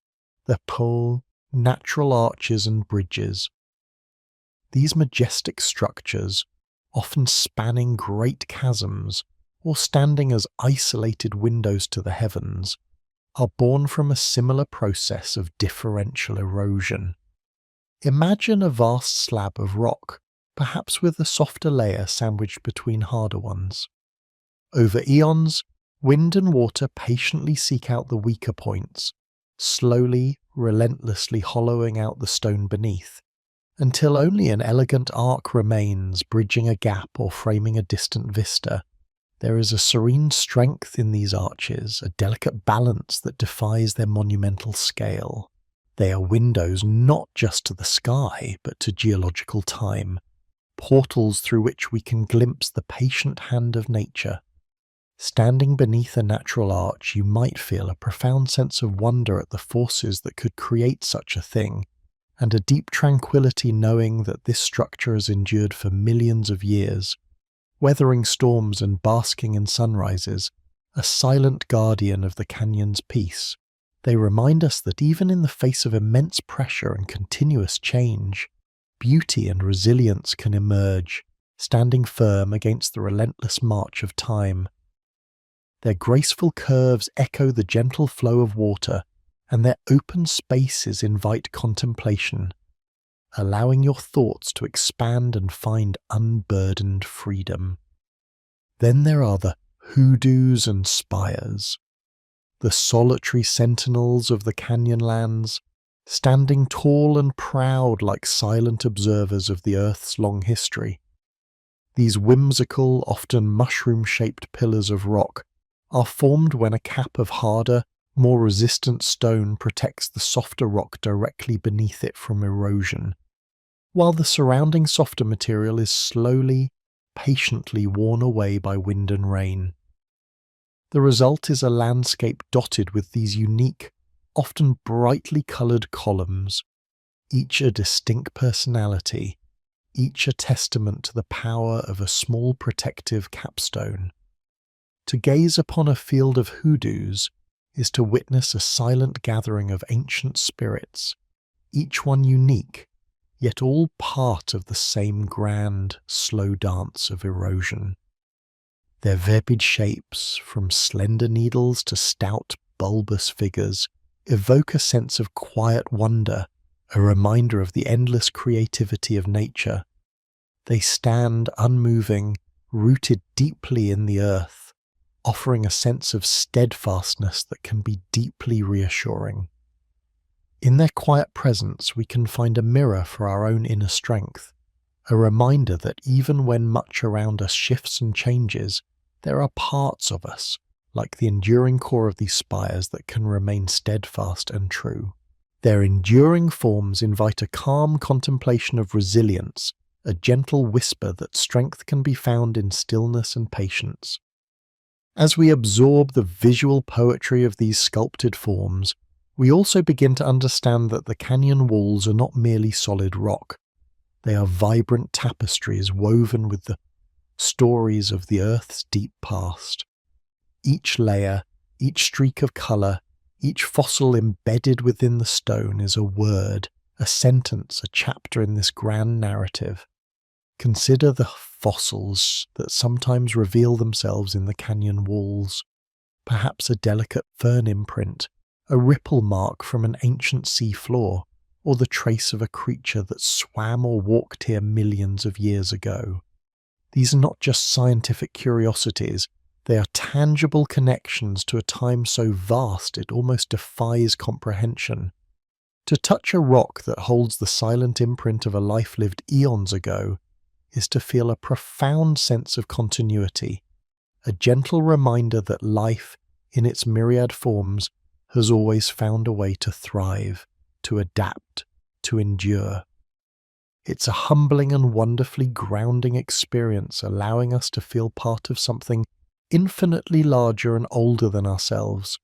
The pole, natural arches and bridges. These majestic structures, often spanning great chasms or standing as isolated windows to the heavens, are born from a similar process of differential erosion. Imagine a vast slab of rock, perhaps with a softer layer sandwiched between harder ones. Over eons, wind and water patiently seek out the weaker points, slowly, relentlessly hollowing out the stone beneath, until only an elegant arc remains, bridging a gap or framing a distant vista. There is a serene strength in these arches, a delicate balance that defies their monumental scale. They are windows not just to the sky, but to geological time, portals through which we can glimpse the patient hand of nature. Standing beneath a natural arch, you might feel a profound sense of wonder at the forces that could create such a thing, and a deep tranquility knowing that this structure has endured for millions of years, weathering storms and basking in sunrises, a silent guardian of the canyon's peace. They remind us that even in the face of immense pressure and continuous change, beauty and resilience can emerge, standing firm against the relentless march of time. Their graceful curves echo the gentle flow of water, and their open spaces invite contemplation, allowing your thoughts to expand and find unburdened freedom. Then there are the hoodoos and spires, the solitary sentinels of the canyonlands, standing tall and proud like silent observers of the Earth's long history. These whimsical, often mushroom-shaped pillars of rock are formed when a cap of harder, more resistant stone protects the softer rock directly beneath it from erosion, while the surrounding softer material is slowly, patiently worn away by wind and rain. The result is a landscape dotted with these unique, often brightly coloured columns, each a distinct personality, each a testament to the power of a small protective capstone. To gaze upon a field of hoodoos is to witness a silent gathering of ancient spirits, each one unique, yet all part of the same grand, slow dance of erosion. Their varied shapes, from slender needles to stout, bulbous figures, evoke a sense of quiet wonder, a reminder of the endless creativity of nature. They stand unmoving, rooted deeply in the earth, offering a sense of steadfastness that can be deeply reassuring. In their quiet presence, we can find a mirror for our own inner strength, a reminder that even when much around us shifts and changes, there are parts of us, like the enduring core of these spires, that can remain steadfast and true. Their enduring forms invite a calm contemplation of resilience, a gentle whisper that strength can be found in stillness and patience. As we absorb the visual poetry of these sculpted forms, We also begin to understand that the canyon walls are not merely solid rock. They are vibrant tapestries woven with the stories of the Earth's deep past. Each layer, each streak of colour, each fossil embedded within the stone is a word, a sentence, a chapter in this grand narrative. Consider the fossils that sometimes reveal themselves in the canyon walls. Perhaps a delicate fern imprint, a ripple mark from an ancient sea floor, or the trace of a creature that swam or walked here millions of years ago. These are not just scientific curiosities, they are tangible connections to a time so vast it almost defies comprehension. To touch a rock that holds the silent imprint of a life lived eons ago is to feel a profound sense of continuity, a gentle reminder that life, in its myriad forms, has always found a way to thrive, to adapt, to endure. It's a humbling and wonderfully grounding experience, allowing us to feel part of something infinitely larger and older than ourselves,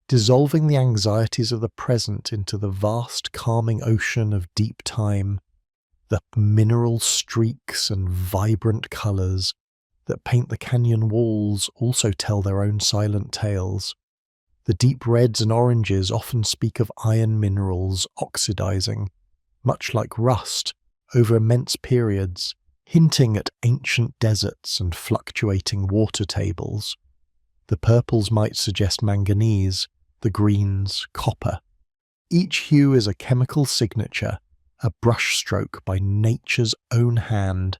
dissolving the anxieties of the present into the vast calming ocean of deep time, the mineral streaks and vibrant colours that paint the canyon walls also tell their own silent tales. The deep reds and oranges often speak of iron minerals oxidizing, much like rust, over immense periods, hinting at ancient deserts and fluctuating water tables. The purples might suggest manganese, the greens, copper. Each hue is a chemical signature, a brushstroke by nature's own hand,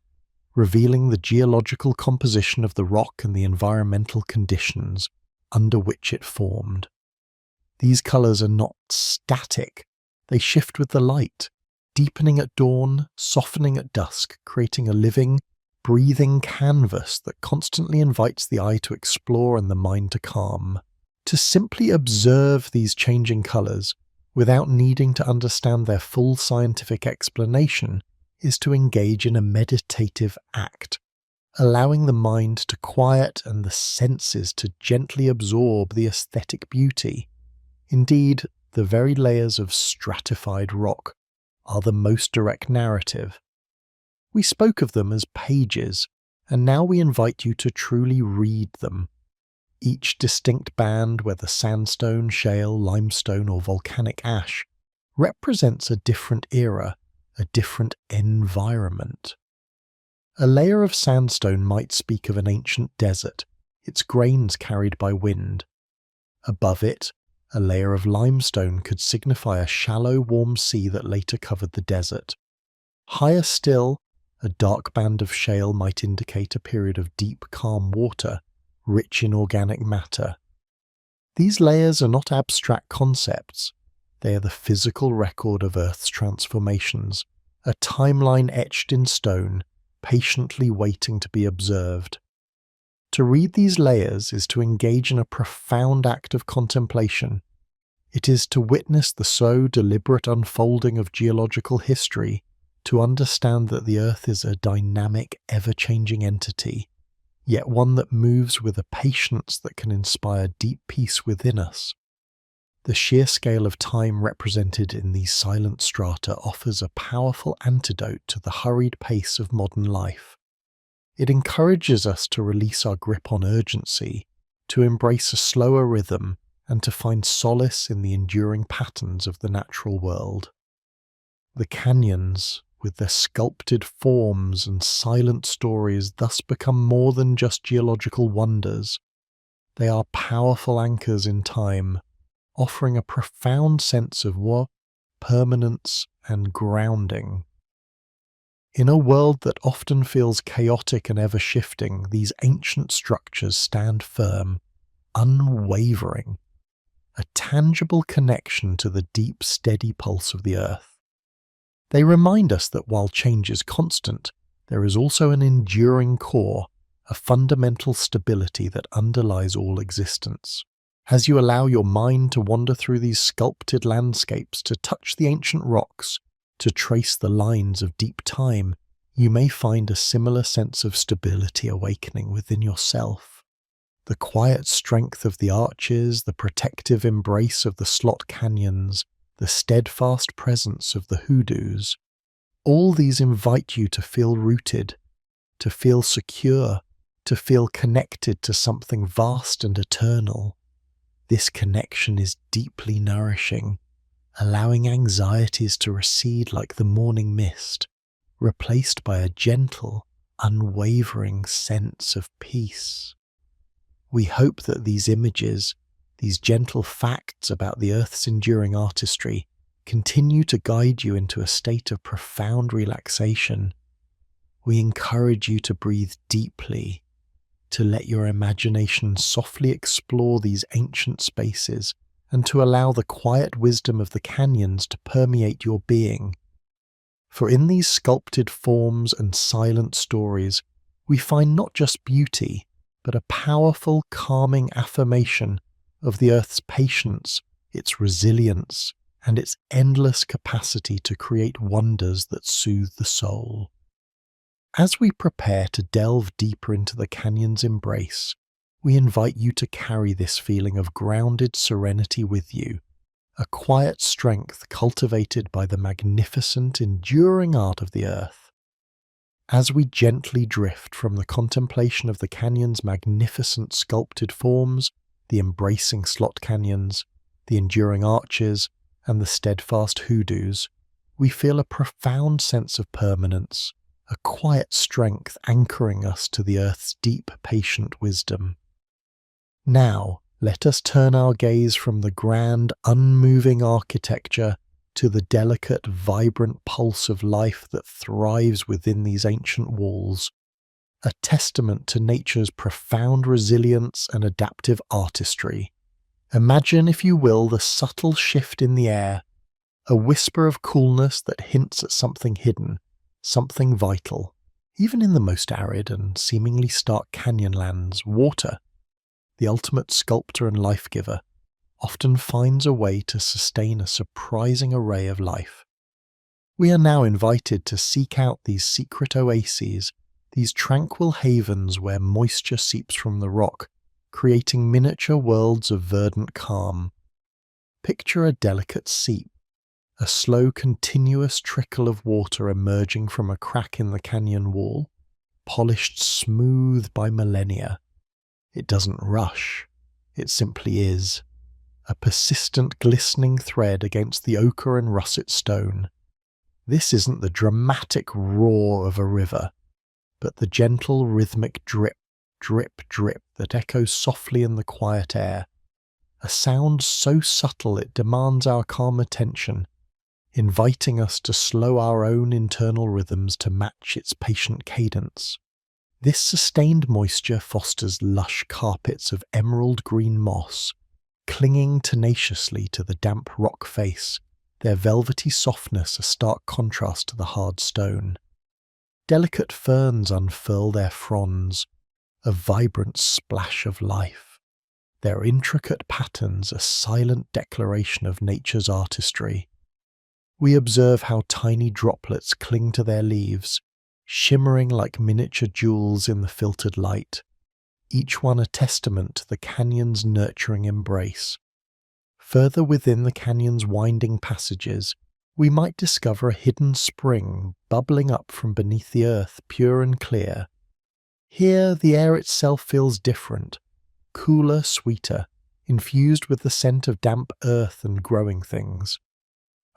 revealing the geological composition of the rock and the environmental conditions under which it formed. These colours are not static, they shift with the light, deepening at dawn, softening at dusk, creating a living, breathing canvas that constantly invites the eye to explore and the mind to calm. To simply observe these changing colours, without needing to understand their full scientific explanation, is to engage in a meditative act, allowing the mind to quiet and the senses to gently absorb the aesthetic beauty. Indeed, the very layers of stratified rock are the most direct narrative. We spoke of them as pages, and now we invite you to truly read them. Each distinct band, whether sandstone, shale, limestone, or volcanic ash, represents a different era, a different environment. A layer of sandstone might speak of an ancient desert, its grains carried by wind. Above it, a layer of limestone could signify a shallow, warm sea that later covered the desert. Higher still, a dark band of shale might indicate a period of deep, calm water, rich in organic matter. These layers are not abstract concepts. They are the physical record of Earth's transformations, a timeline etched in stone, patiently waiting to be observed. To read these layers is to engage in a profound act of contemplation. It is to witness the so deliberate unfolding of geological history, to understand that the Earth is a dynamic, ever-changing entity, yet one that moves with a patience that can inspire deep peace within us. The sheer scale of time represented in these silent strata offers a powerful antidote to the hurried pace of modern life. It encourages us to release our grip on urgency, to embrace a slower rhythm, and to find solace in the enduring patterns of the natural world. The canyons, with their sculpted forms and silent stories, thus become more than just geological wonders. They are powerful anchors in time, offering a profound sense of permanence and grounding. In a world that often feels chaotic and ever-shifting, these ancient structures stand firm, unwavering, a tangible connection to the deep, steady pulse of the Earth. They remind us that while change is constant, there is also an enduring core, a fundamental stability that underlies all existence. As you allow your mind to wander through these sculpted landscapes, to touch the ancient rocks, to trace the lines of deep time, you may find a similar sense of stability awakening within yourself. The quiet strength of the arches, the protective embrace of the slot canyons, the steadfast presence of the hoodoos, all these invite you to feel rooted, to feel secure, to feel connected to something vast and eternal. This connection is deeply nourishing, allowing anxieties to recede like the morning mist, replaced by a gentle, unwavering sense of peace. We hope that these images, these gentle facts about the Earth's enduring artistry, continue to guide you into a state of profound relaxation. We encourage you to breathe deeply, to let your imagination softly explore these ancient spaces, and to allow the quiet wisdom of the canyons to permeate your being. For in these sculpted forms and silent stories, we find not just beauty, but a powerful, calming affirmation of the Earth's patience, its resilience, and its endless capacity to create wonders that soothe the soul. As we prepare to delve deeper into the canyon's embrace, we invite you to carry this feeling of grounded serenity with you, a quiet strength cultivated by the magnificent, enduring art of the Earth. As we gently drift from the contemplation of the canyon's magnificent sculpted forms, the embracing slot canyons, the enduring arches, and the steadfast hoodoos, we feel a profound sense of permanence, a quiet strength anchoring us to the Earth's deep, patient wisdom. Now, let us turn our gaze from the grand, unmoving architecture to the delicate, vibrant pulse of life that thrives within these ancient walls, a testament to nature's profound resilience and adaptive artistry. Imagine, if you will, the subtle shift in the air, a whisper of coolness that hints at something hidden, something vital. Even in the most arid and seemingly stark canyonlands, water, the ultimate sculptor and life-giver, often finds a way to sustain a surprising array of life. We are now invited to seek out these secret oases, these tranquil havens where moisture seeps from the rock, creating miniature worlds of verdant calm. Picture a delicate seep, a slow, continuous trickle of water emerging from a crack in the canyon wall, polished smooth by millennia. It doesn't rush, it simply is. A persistent glistening thread against the ochre and russet stone. This isn't the dramatic roar of a river, but the gentle rhythmic drip, drip, drip that echoes softly in the quiet air. A sound so subtle it demands our calm attention, inviting us to slow our own internal rhythms to match its patient cadence. This sustained moisture fosters lush carpets of emerald green moss, clinging tenaciously to the damp rock face, their velvety softness a stark contrast to the hard stone. Delicate ferns unfurl their fronds, a vibrant splash of life, their intricate patterns a silent declaration of nature's artistry. We observe how tiny droplets cling to their leaves, shimmering like miniature jewels in the filtered light, each one a testament to the canyon's nurturing embrace. Further within the canyon's winding passages, we might discover a hidden spring bubbling up from beneath the earth, pure and clear. Here the air itself feels different, cooler, sweeter, infused with the scent of damp earth and growing things.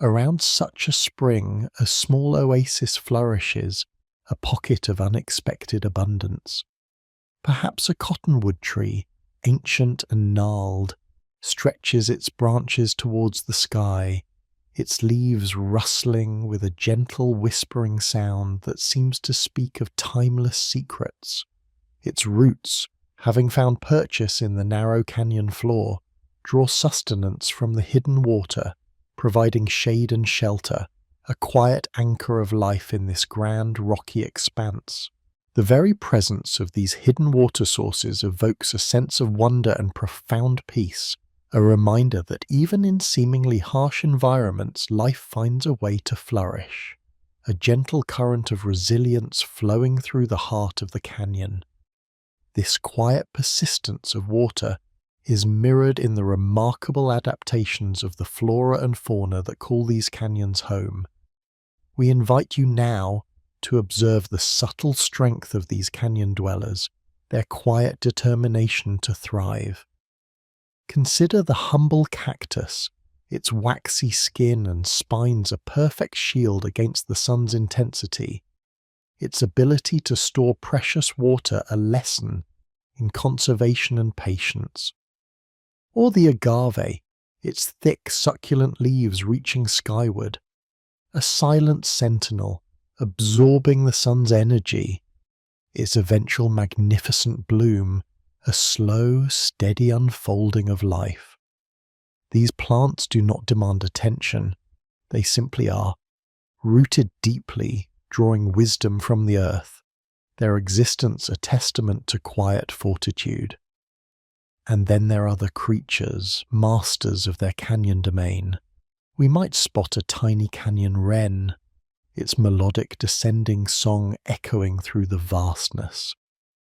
Around such a spring, a small oasis flourishes, a pocket of unexpected abundance. Perhaps a cottonwood tree, ancient and gnarled, stretches its branches towards the sky, its leaves rustling with a gentle whispering sound that seems to speak of timeless secrets. Its roots, having found purchase in the narrow canyon floor, draw sustenance from the hidden water, providing shade and shelter, a quiet anchor of life in this grand rocky expanse. The very presence of these hidden water sources evokes a sense of wonder and profound peace, a reminder that even in seemingly harsh environments, life finds a way to flourish, a gentle current of resilience flowing through the heart of the canyon. This quiet persistence of water is mirrored in the remarkable adaptations of the flora and fauna that call these canyons home. We invite you now to observe the subtle strength of these canyon dwellers, their quiet determination to thrive. Consider the humble cactus. Its waxy skin and spines a perfect shield against the sun's intensity. Its ability to store precious water a lesson in conservation and patience. Or the agave, its thick succulent leaves reaching skyward, a silent sentinel absorbing the sun's energy, its eventual magnificent bloom, a slow, steady unfolding of life. These plants do not demand attention, they simply are, rooted deeply, drawing wisdom from the earth, their existence a testament to quiet fortitude. And then there are the creatures, masters of their canyon domain. We might spot a tiny canyon wren, its melodic descending song echoing through the vastness,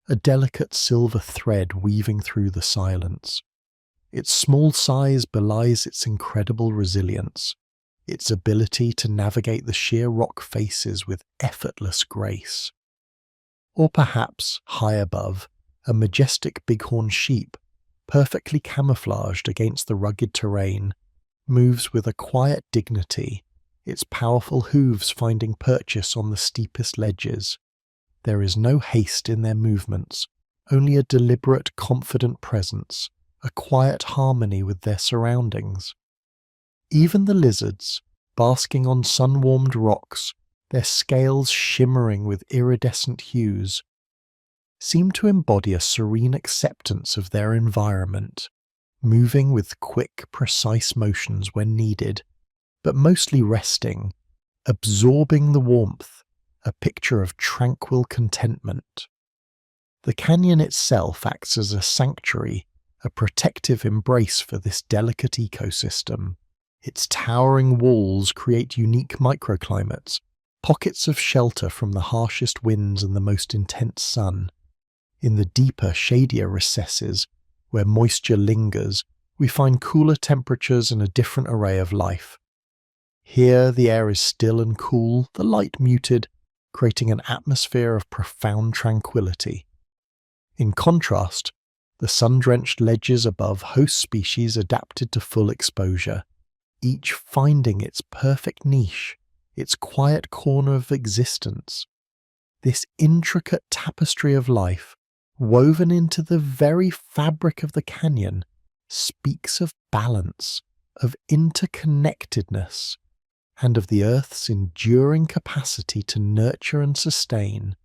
a delicate silver thread weaving through the silence. Its small size belies its incredible resilience, its ability to navigate the sheer rock faces with effortless grace. Or perhaps, high above, a majestic bighorn sheep, perfectly camouflaged against the rugged terrain, moves with a quiet dignity, its powerful hooves finding purchase on the steepest ledges. There is no haste in their movements, only a deliberate, confident presence, a quiet harmony with their surroundings. Even the lizards, basking on sun-warmed rocks, their scales shimmering with iridescent hues, seem to embody a serene acceptance of their environment, moving with quick, precise motions when needed, but mostly resting, absorbing the warmth, a picture of tranquil contentment. The canyon itself acts as a sanctuary, a protective embrace for this delicate ecosystem. Its towering walls create unique microclimates, pockets of shelter from the harshest winds and the most intense sun. In the deeper, shadier recesses, where moisture lingers, we find cooler temperatures and a different array of life. Here the air is still and cool, the light muted, creating an atmosphere of profound tranquility. In contrast, the sun-drenched ledges above host species adapted to full exposure, each finding its perfect niche, its quiet corner of existence. This intricate tapestry of life, woven into the very fabric of the canyon, speaks of balance, of interconnectedness, and of the Earth's enduring capacity to nurture and sustain.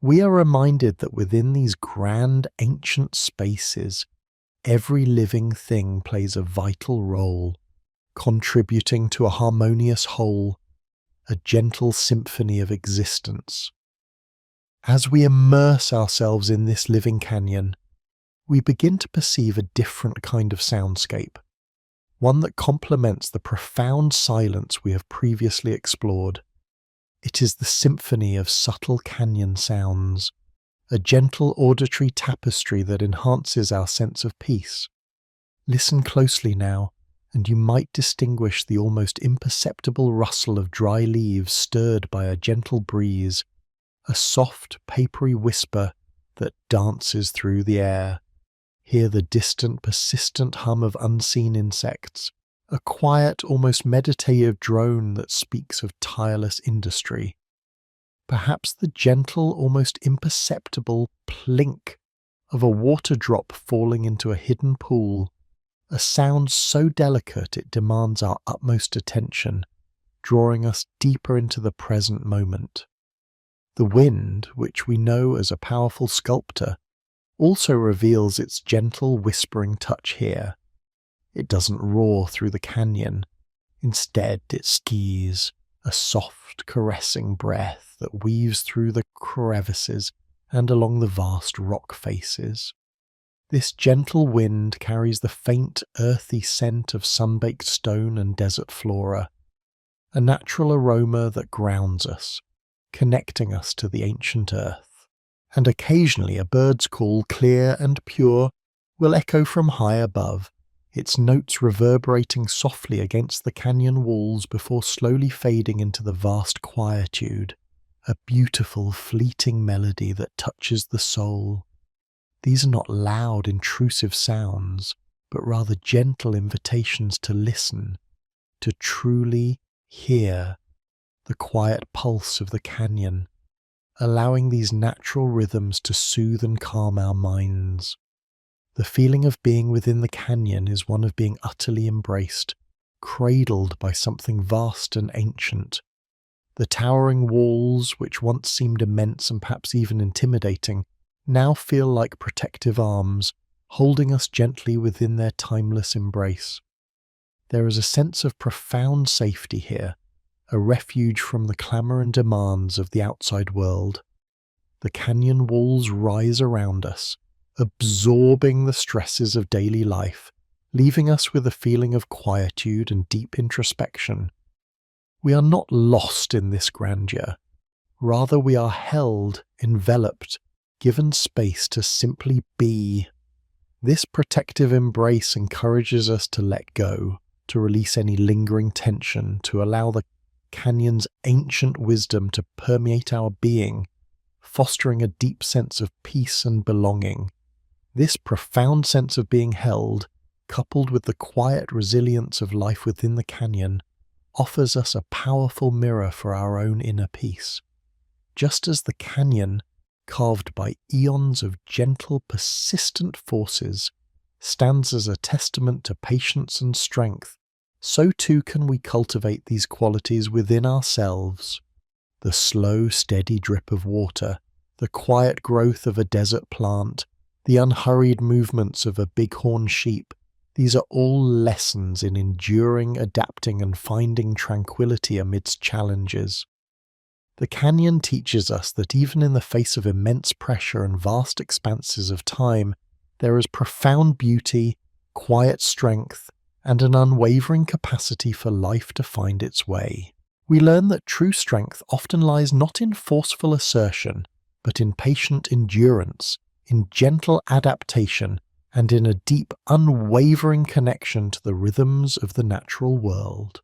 We are reminded that within these grand ancient spaces, every living thing plays a vital role, contributing to a harmonious whole, a gentle symphony of existence. As we immerse ourselves in this living canyon, we begin to perceive a different kind of soundscape, one that complements the profound silence we have previously explored. It is the symphony of subtle canyon sounds, a gentle auditory tapestry that enhances our sense of peace. Listen closely now, and you might distinguish the almost imperceptible rustle of dry leaves stirred by a gentle breeze, a soft, papery whisper that dances through the air. Hear the distant, persistent hum of unseen insects, a quiet, almost meditative drone that speaks of tireless industry. Perhaps the gentle, almost imperceptible plink of a water drop falling into a hidden pool, a sound so delicate it demands our utmost attention, drawing us deeper into the present moment. The wind, which we know as a powerful sculptor, also reveals its gentle whispering touch here. It doesn't roar through the canyon. Instead, it skis, a soft, caressing breath that weaves through the crevices and along the vast rock faces. This gentle wind carries the faint, earthy scent of sun-baked stone and desert flora, a natural aroma that grounds us, connecting us to the ancient earth. and occasionally a bird's call, clear and pure, will echo from high above, its notes reverberating softly against the canyon walls before slowly fading into the vast quietude, a beautiful, fleeting melody that touches the soul. These are not loud, intrusive sounds, but rather gentle invitations to listen, to truly hear the quiet pulse of the canyon, allowing these natural rhythms to soothe and calm our minds. The feeling of being within the canyon is one of being utterly embraced, cradled by something vast and ancient. The towering walls, which once seemed immense and perhaps even intimidating, now feel like protective arms, holding us gently within their timeless embrace. There is a sense of profound safety here, a refuge from the clamour and demands of the outside world. The canyon walls rise around us, absorbing the stresses of daily life, leaving us with a feeling of quietude and deep introspection. We are not lost in this grandeur. Rather, we are held, enveloped, given space to simply be. This protective embrace encourages us to let go, to release any lingering tension, to allow the canyon's ancient wisdom to permeate our being, fostering a deep sense of peace and belonging. This profound sense of being held, coupled with the quiet resilience of life within the canyon, offers us a powerful mirror for our own inner peace. Just as the canyon, carved by eons of gentle, persistent forces, stands as a testament to patience and strength, so too can we cultivate these qualities within ourselves. The slow, steady drip of water, the quiet growth of a desert plant, the unhurried movements of a bighorn sheep, these are all lessons in enduring, adapting, and finding tranquility amidst challenges. The canyon teaches us that even in the face of immense pressure and vast expanses of time, there is profound beauty, quiet strength, and an unwavering capacity for life to find its way. We learn that true strength often lies not in forceful assertion, but in patient endurance, in gentle adaptation, and in a deep, unwavering connection to the rhythms of the natural world.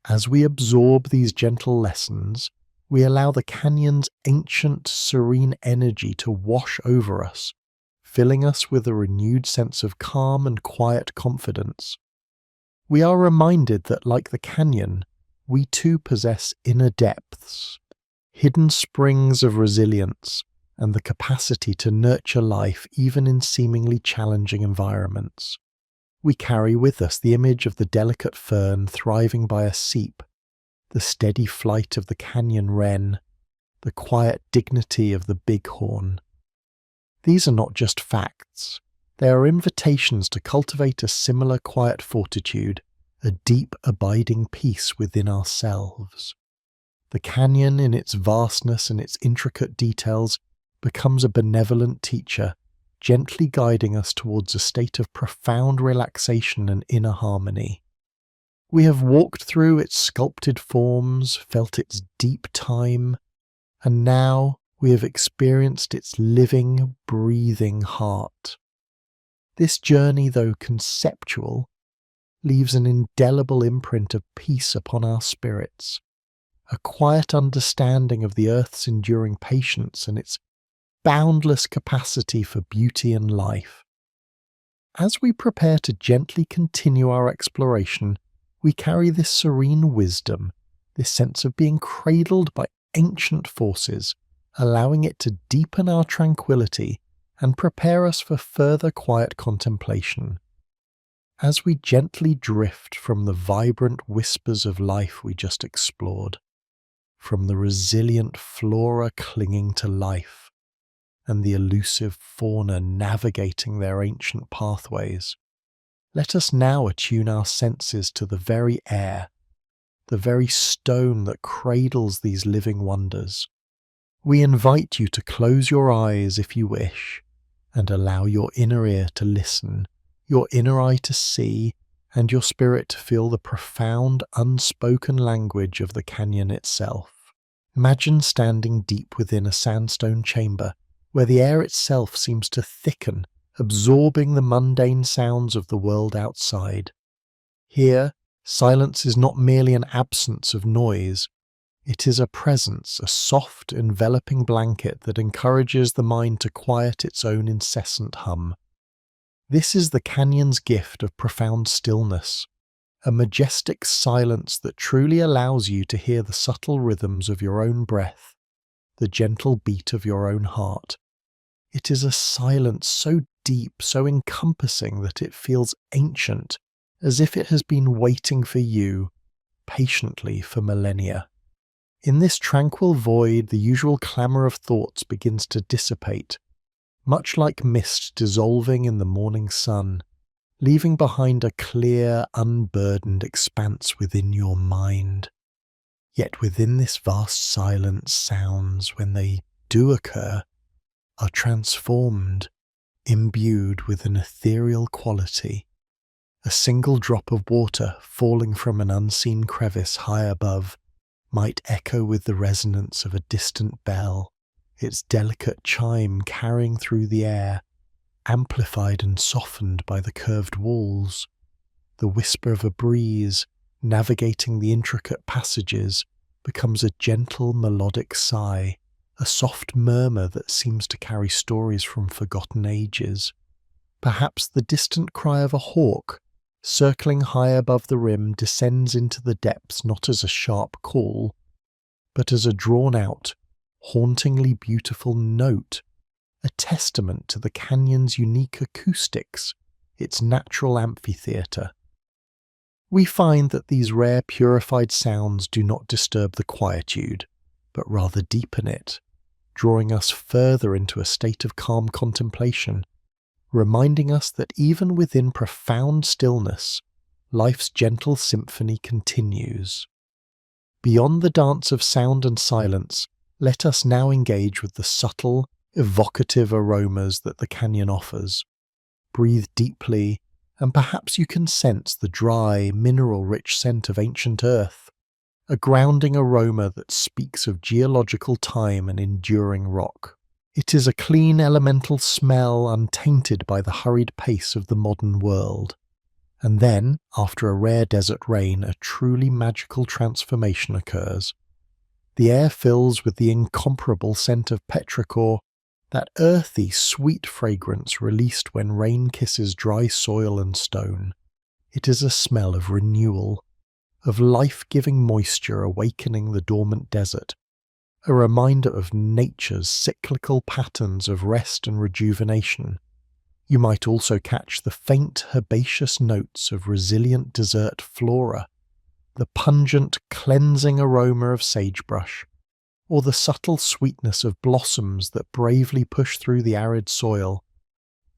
As we absorb these gentle lessons, we allow the canyon's ancient, serene energy to wash over us, filling us with a renewed sense of calm and quiet confidence. We are reminded that, like the canyon, we too possess inner depths, hidden springs of resilience, and the capacity to nurture life even in seemingly challenging environments. We carry with us the image of the delicate fern thriving by a seep, the steady flight of the canyon wren, the quiet dignity of the bighorn. These are not just facts, they are invitations to cultivate a similar quiet fortitude, a deep abiding peace within ourselves. The canyon, in its vastness and its intricate details, becomes a benevolent teacher, gently guiding us towards a state of profound relaxation and inner harmony. We have walked through its sculpted forms, felt its deep time, and now we have experienced its living, breathing heart. This journey, though conceptual, leaves an indelible imprint of peace upon our spirits, a quiet understanding of the earth's enduring patience and its boundless capacity for beauty and life. As we prepare to gently continue our exploration, we carry this serene wisdom, this sense of being cradled by ancient forces, allowing it to deepen our tranquility and prepare us for further quiet contemplation. As we gently drift from the vibrant whispers of life we just explored, from the resilient flora clinging to life, and the elusive fauna navigating their ancient pathways, let us now attune our senses to the very air, the very stone that cradles these living wonders. We invite you to close your eyes if you wish, and allow your inner ear to listen, your inner eye to see, and your spirit to feel the profound, unspoken language of the canyon itself. Imagine standing deep within a sandstone chamber, where the air itself seems to thicken, absorbing the mundane sounds of the world outside. Here, silence is not merely an absence of noise. It is a presence, a soft, enveloping blanket that encourages the mind to quiet its own incessant hum. This is the canyon's gift of profound stillness, a majestic silence that truly allows you to hear the subtle rhythms of your own breath, the gentle beat of your own heart. It is a silence so deep, so encompassing that it feels ancient, as if it has been waiting for you, patiently for millennia. In this tranquil void, the usual clamour of thoughts begins to dissipate, much like mist dissolving in the morning sun, leaving behind a clear, unburdened expanse within your mind. Yet within this vast silence, sounds, when they do occur, are transformed, imbued with an ethereal quality. A single drop of water falling from an unseen crevice high above might echo with the resonance of a distant bell, its delicate chime carrying through the air, amplified and softened by the curved walls. The whisper of a breeze, navigating the intricate passages, becomes a gentle melodic sigh, a soft murmur that seems to carry stories from forgotten ages. Perhaps the distant cry of a hawk, circling high above the rim, descends into the depths not as a sharp call, but as a drawn-out, hauntingly beautiful note, a testament to the canyon's unique acoustics, its natural amphitheatre. We find that these rare purified sounds do not disturb the quietude, but rather deepen it, drawing us further into a state of calm contemplation, reminding us that even within profound stillness, life's gentle symphony continues. Beyond the dance of sound and silence, let us now engage with the subtle, evocative aromas that the canyon offers. Breathe deeply, and perhaps you can sense the dry, mineral-rich scent of ancient earth, a grounding aroma that speaks of geological time and enduring rock. It is a clean elemental smell untainted by the hurried pace of the modern world. And then, after a rare desert rain, a truly magical transformation occurs. The air fills with the incomparable scent of petrichor, that earthy, sweet fragrance released when rain kisses dry soil and stone. It is a smell of renewal, of life-giving moisture awakening the dormant desert, a reminder of nature's cyclical patterns of rest and rejuvenation. You might also catch the faint herbaceous notes of resilient desert flora, the pungent, cleansing aroma of sagebrush, or the subtle sweetness of blossoms that bravely push through the arid soil.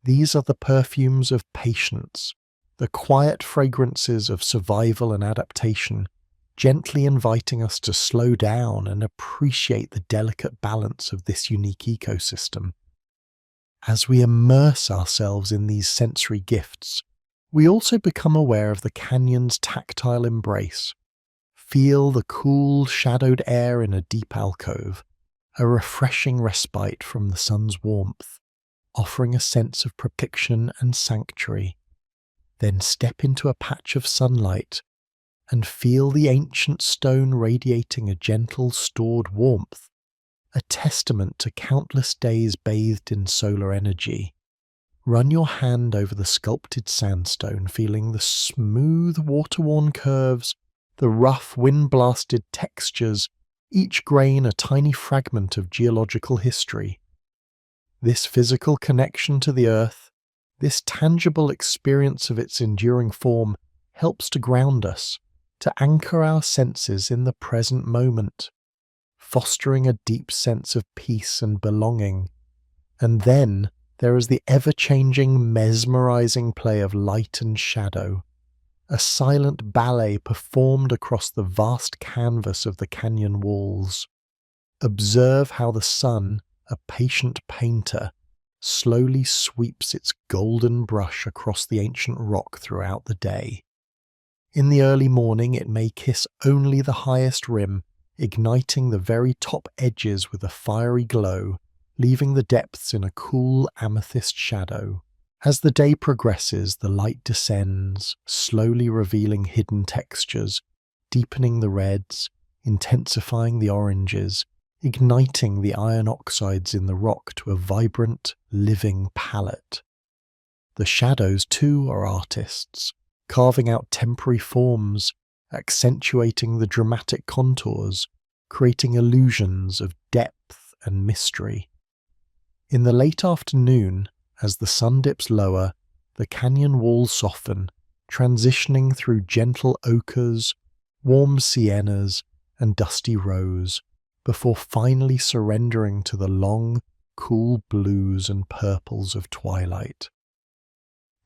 These are the perfumes of patience, the quiet fragrances of survival and adaptation, gently inviting us to slow down and appreciate the delicate balance of this unique ecosystem. As we immerse ourselves in these sensory gifts, we also become aware of the canyon's tactile embrace. Feel the cool, shadowed air in a deep alcove, a refreshing respite from the sun's warmth, offering a sense of protection and sanctuary. Then step into a patch of sunlight and feel the ancient stone radiating a gentle, stored warmth, a testament to countless days bathed in solar energy. Run your hand over the sculpted sandstone, feeling the smooth, water-worn curves, the rough, wind-blasted textures, each grain a tiny fragment of geological history. This physical connection to the earth, this tangible experience of its enduring form, helps to ground us, to anchor our senses in the present moment, fostering a deep sense of peace and belonging. And then there is the ever-changing, mesmerizing play of light and shadow, a silent ballet performed across the vast canvas of the canyon walls. Observe how the sun, a patient painter, slowly sweeps its golden brush across the ancient rock throughout the day. In the early morning it may kiss only the highest rim, igniting the very top edges with a fiery glow, leaving the depths in a cool amethyst shadow. As the day progresses, the light descends, slowly revealing hidden textures, deepening the reds, intensifying the oranges, igniting the iron oxides in the rock to a vibrant, living palette. The shadows, too, are artists, carving out temporary forms, accentuating the dramatic contours, creating illusions of depth and mystery. In the late afternoon, as the sun dips lower, the canyon walls soften, transitioning through gentle ochres, warm siennas, and dusty rose, before finally surrendering to the long, cool blues and purples of twilight.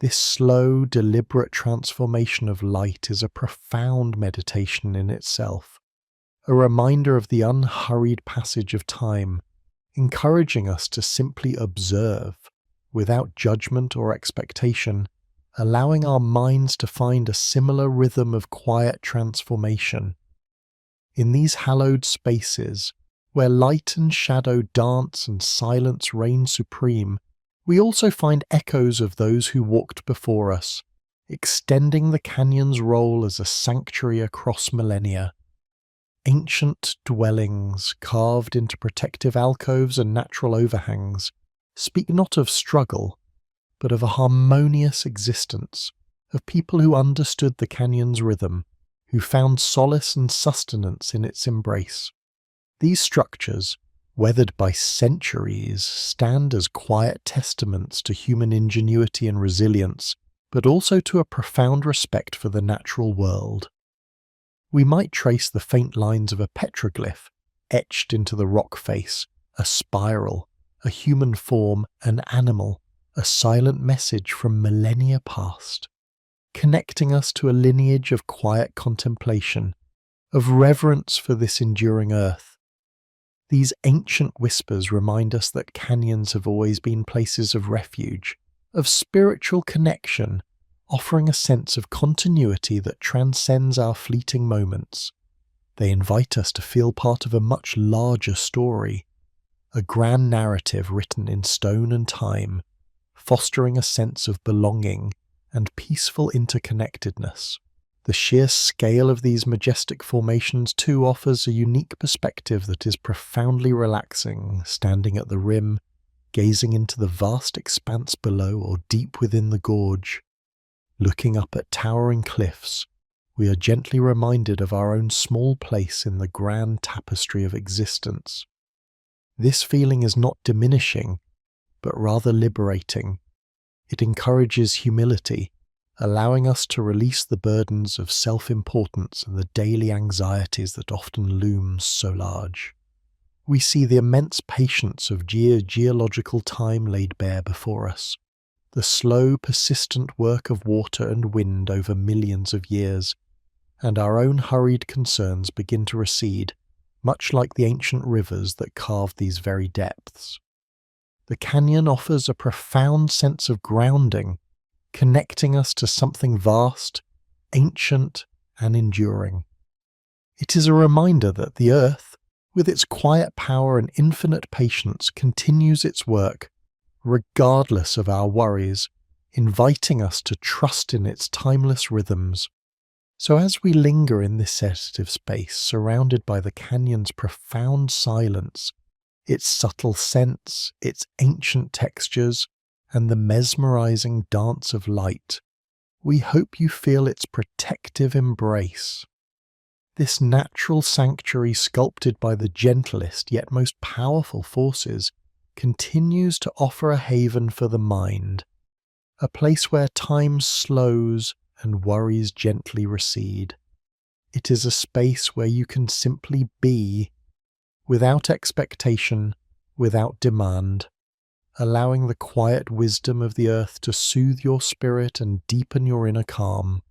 This slow, deliberate transformation of light is a profound meditation in itself, a reminder of the unhurried passage of time, encouraging us to simply observe, without judgment or expectation, allowing our minds to find a similar rhythm of quiet transformation. In these hallowed spaces, where light and shadow dance and silence reign supreme, we also find echoes of those who walked before us, extending the canyon's role as a sanctuary across millennia. Ancient dwellings, carved into protective alcoves and natural overhangs, speak not of struggle, but of a harmonious existence, of people who understood the canyon's rhythm, who found solace and sustenance in its embrace. These structures, weathered by centuries, stand as quiet testaments to human ingenuity and resilience, but also to a profound respect for the natural world. We might trace the faint lines of a petroglyph etched into the rock face, a spiral, a human form, an animal, a silent message from millennia past, connecting us to a lineage of quiet contemplation, of reverence for this enduring earth. These ancient whispers remind us that canyons have always been places of refuge, of spiritual connection, offering a sense of continuity that transcends our fleeting moments. They invite us to feel part of a much larger story, a grand narrative written in stone and time, fostering a sense of belonging and peaceful interconnectedness. The sheer scale of these majestic formations too offers a unique perspective that is profoundly relaxing, standing at the rim, gazing into the vast expanse below or deep within the gorge. Looking up at towering cliffs, we are gently reminded of our own small place in the grand tapestry of existence. This feeling is not diminishing, but rather liberating. It encourages humility, allowing us to release the burdens of self-importance and the daily anxieties that often loom so large. We see the immense patience of geological time laid bare before us, the slow, persistent work of water and wind over millions of years, and our own hurried concerns begin to recede, much like the ancient rivers that carved these very depths. The canyon offers a profound sense of grounding, connecting us to something vast, ancient, and enduring. It is a reminder that the earth, with its quiet power and infinite patience, continues its work, regardless of our worries, inviting us to trust in its timeless rhythms. So as we linger in this sedative space, surrounded by the canyon's profound silence, its subtle scents, its ancient textures, and the mesmerizing dance of light, we hope you feel its protective embrace. This natural sanctuary, sculpted by the gentlest yet most powerful forces, continues to offer a haven for the mind, a place where time slows and worries gently recede. It is a space where you can simply be, without expectation, without demand, allowing the quiet wisdom of the earth to soothe your spirit and deepen your inner calm.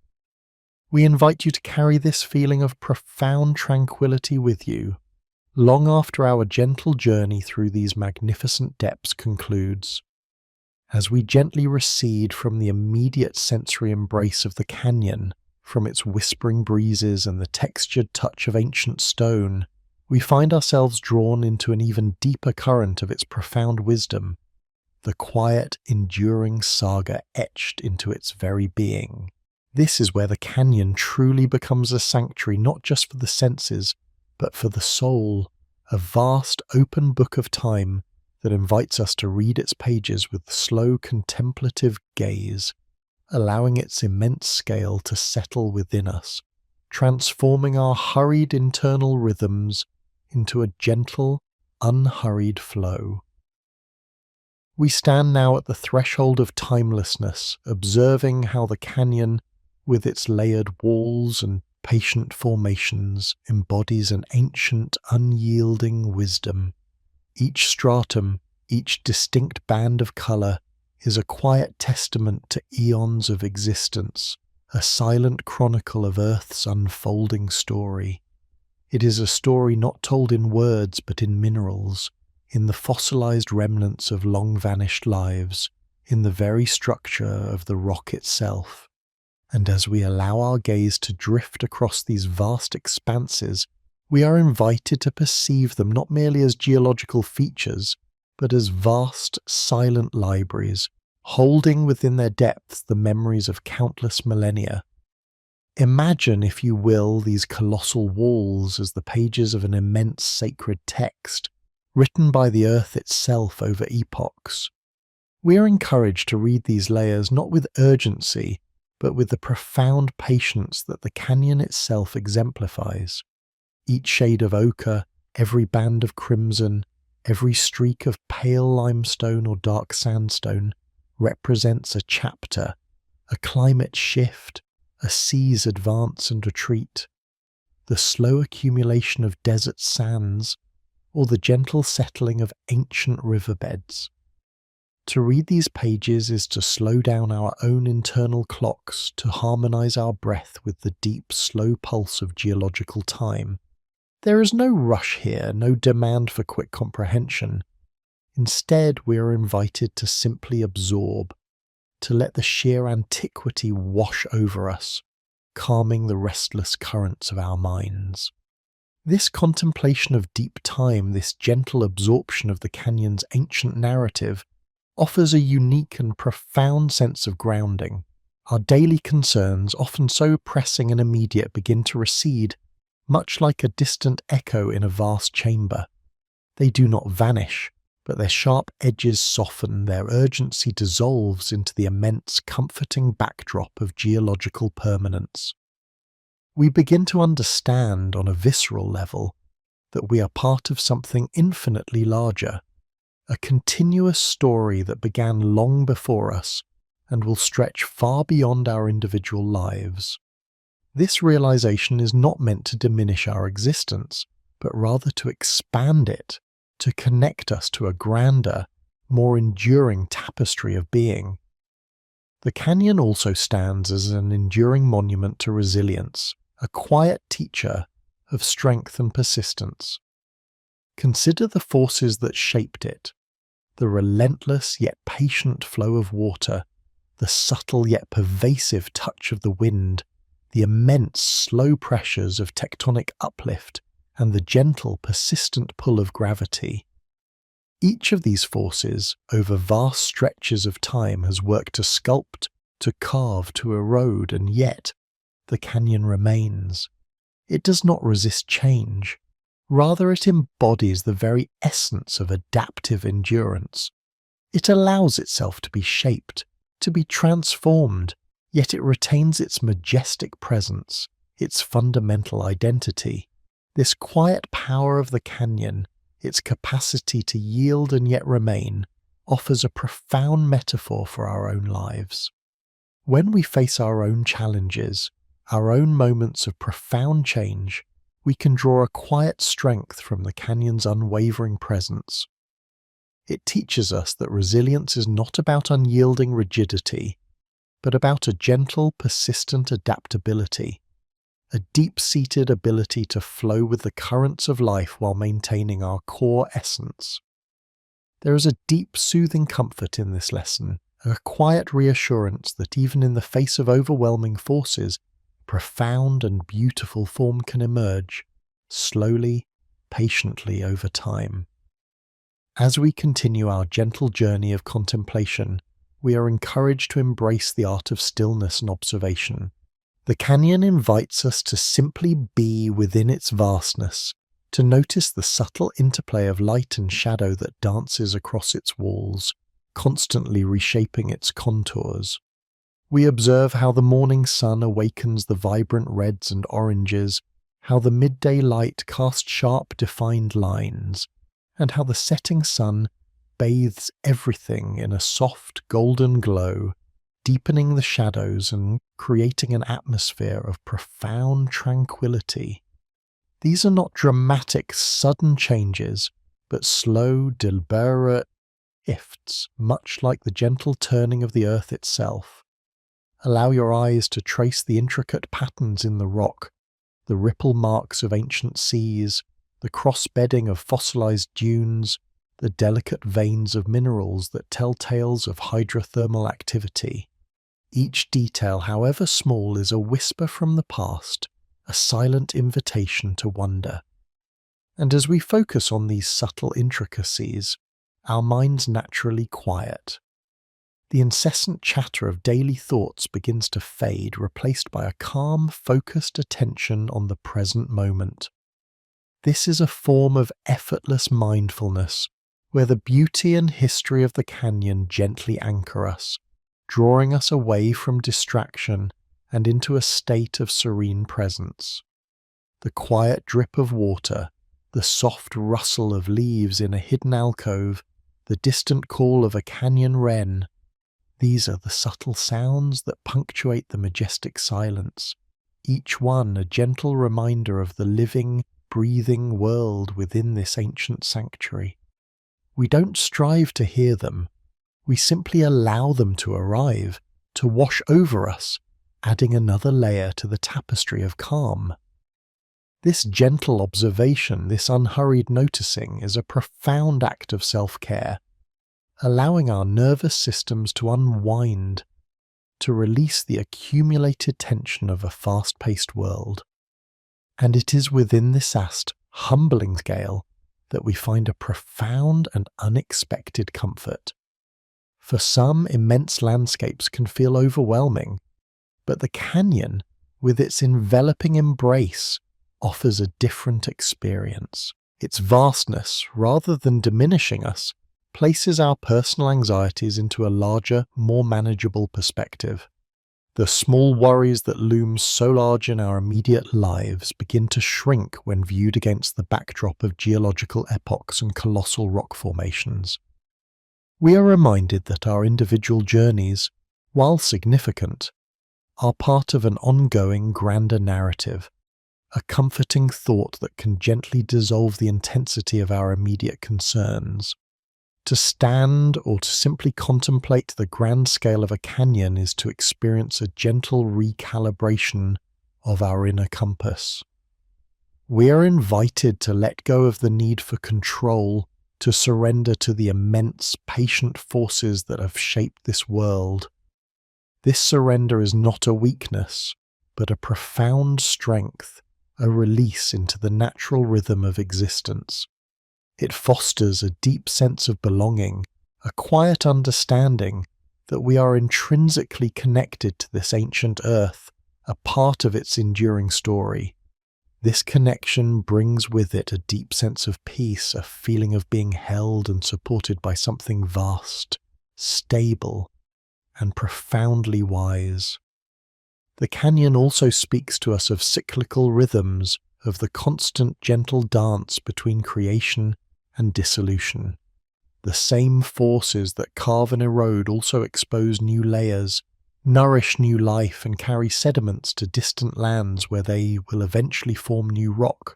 We invite you to carry this feeling of profound tranquility with you, long after our gentle journey through these magnificent depths concludes. As we gently recede from the immediate sensory embrace of the canyon, from its whispering breezes and the textured touch of ancient stone, we find ourselves drawn into an even deeper current of its profound wisdom, the quiet, enduring saga etched into its very being. This is where the canyon truly becomes a sanctuary not just for the senses, but for the soul, a vast open book of time that invites us to read its pages with slow contemplative gaze, allowing its immense scale to settle within us, transforming our hurried internal rhythms into a gentle, unhurried flow. We stand now at the threshold of timelessness, observing how the canyon, with its layered walls and patient formations, embodies an ancient, unyielding wisdom. Each stratum, each distinct band of colour, is a quiet testament to eons of existence, a silent chronicle of Earth's unfolding story. It is a story not told in words but in minerals, in the fossilized remnants of long-vanished lives, in the very structure of the rock itself. And as we allow our gaze to drift across these vast expanses, we are invited to perceive them not merely as geological features, but as vast, silent libraries, holding within their depths the memories of countless millennia. Imagine, if you will, these colossal walls as the pages of an immense sacred text, written by the earth itself over epochs. We are encouraged to read these layers not with urgency, but with the profound patience that the canyon itself exemplifies. Each shade of ochre, every band of crimson, every streak of pale limestone or dark sandstone represents a chapter, a climate shift, a sea's advance and retreat, the slow accumulation of desert sands, or the gentle settling of ancient riverbeds. To read these pages is to slow down our own internal clocks, to harmonize our breath with the deep, slow pulse of geological time. There is no rush here, no demand for quick comprehension. Instead, we are invited to simply absorb, to let the sheer antiquity wash over us, calming the restless currents of our minds. This contemplation of deep time, this gentle absorption of the canyon's ancient narrative, offers a unique and profound sense of grounding. Our daily concerns, often so pressing and immediate, begin to recede, much like a distant echo in a vast chamber. They do not vanish, but their sharp edges soften, their urgency dissolves into the immense, comforting backdrop of geological permanence. We begin to understand, on a visceral level, that we are part of something infinitely larger, a continuous story that began long before us and will stretch far beyond our individual lives. This realization is not meant to diminish our existence, but rather to expand it, to connect us to a grander, more enduring tapestry of being. The canyon also stands as an enduring monument to resilience, a quiet teacher of strength and persistence. Consider the forces that shaped it, the relentless yet patient flow of water, the subtle yet pervasive touch of the wind, the immense slow pressures of tectonic uplift, and the gentle, persistent pull of gravity. Each of these forces, over vast stretches of time, has worked to sculpt, to carve, to erode, and yet the canyon remains. It does not resist change. Rather, it embodies the very essence of adaptive endurance. It allows itself to be shaped, to be transformed, yet it retains its majestic presence, its fundamental identity. This quiet power of the canyon, its capacity to yield and yet remain, offers a profound metaphor for our own lives. When we face our own challenges, our own moments of profound change, we can draw a quiet strength from the canyon's unwavering presence. It teaches us that resilience is not about unyielding rigidity, but about a gentle, persistent adaptability, a deep-seated ability to flow with the currents of life while maintaining our core essence. There is a deep, soothing comfort in this lesson, a quiet reassurance that even in the face of overwhelming forces, profound and beautiful form can emerge, slowly, patiently over time. As we continue our gentle journey of contemplation, we are encouraged to embrace the art of stillness and observation. The canyon invites us to simply be within its vastness, to notice the subtle interplay of light and shadow that dances across its walls, constantly reshaping its contours. We observe how the morning sun awakens the vibrant reds and oranges, how the midday light casts sharp, defined lines, and how the setting sun bathes everything in a soft, golden glow, deepening the shadows and creating an atmosphere of profound tranquility. These are not dramatic, sudden changes, but slow, deliberate shifts, much like the gentle turning of the earth itself. Allow your eyes to trace the intricate patterns in the rock, the ripple marks of ancient seas, the cross-bedding of fossilized dunes, the delicate veins of minerals that tell tales of hydrothermal activity. Each detail, however small, is a whisper from the past, a silent invitation to wonder. And as we focus on these subtle intricacies, our minds naturally quiet. The incessant chatter of daily thoughts begins to fade, replaced by a calm, focused attention on the present moment. This is a form of effortless mindfulness, where the beauty and history of the canyon gently anchor us, drawing us away from distraction and into a state of serene presence. The quiet drip of water, the soft rustle of leaves in a hidden alcove, the distant call of a canyon wren, these are the subtle sounds that punctuate the majestic silence, each one a gentle reminder of the living, breathing world within this ancient sanctuary. We don't strive to hear them, we simply allow them to arrive, to wash over us, adding another layer to the tapestry of calm. This gentle observation, this unhurried noticing, is a profound act of self-care, allowing our nervous systems to unwind, to release the accumulated tension of a fast-paced world. And it is within this vast, humbling scale that we find a profound and unexpected comfort. For some, immense landscapes can feel overwhelming, but the canyon, with its enveloping embrace, offers a different experience. Its vastness, rather than diminishing us, places our personal anxieties into a larger, more manageable perspective. The small worries that loom so large in our immediate lives begin to shrink when viewed against the backdrop of geological epochs and colossal rock formations. We are reminded that our individual journeys, while significant, are part of an ongoing, grander narrative, a comforting thought that can gently dissolve the intensity of our immediate concerns. To stand or to simply contemplate the grand scale of a canyon is to experience a gentle recalibration of our inner compass. We are invited to let go of the need for control, to surrender to the immense, patient forces that have shaped this world. This surrender is not a weakness, but a profound strength, a release into the natural rhythm of existence. It fosters a deep sense of belonging, a quiet understanding that we are intrinsically connected to this ancient earth, a part of its enduring story. This connection brings with it a deep sense of peace, a feeling of being held and supported by something vast, stable, and profoundly wise. The canyon also speaks to us of cyclical rhythms, of the constant gentle dance between creation and dissolution. The same forces that carve and erode also expose new layers, nourish new life, and carry sediments to distant lands where they will eventually form new rock.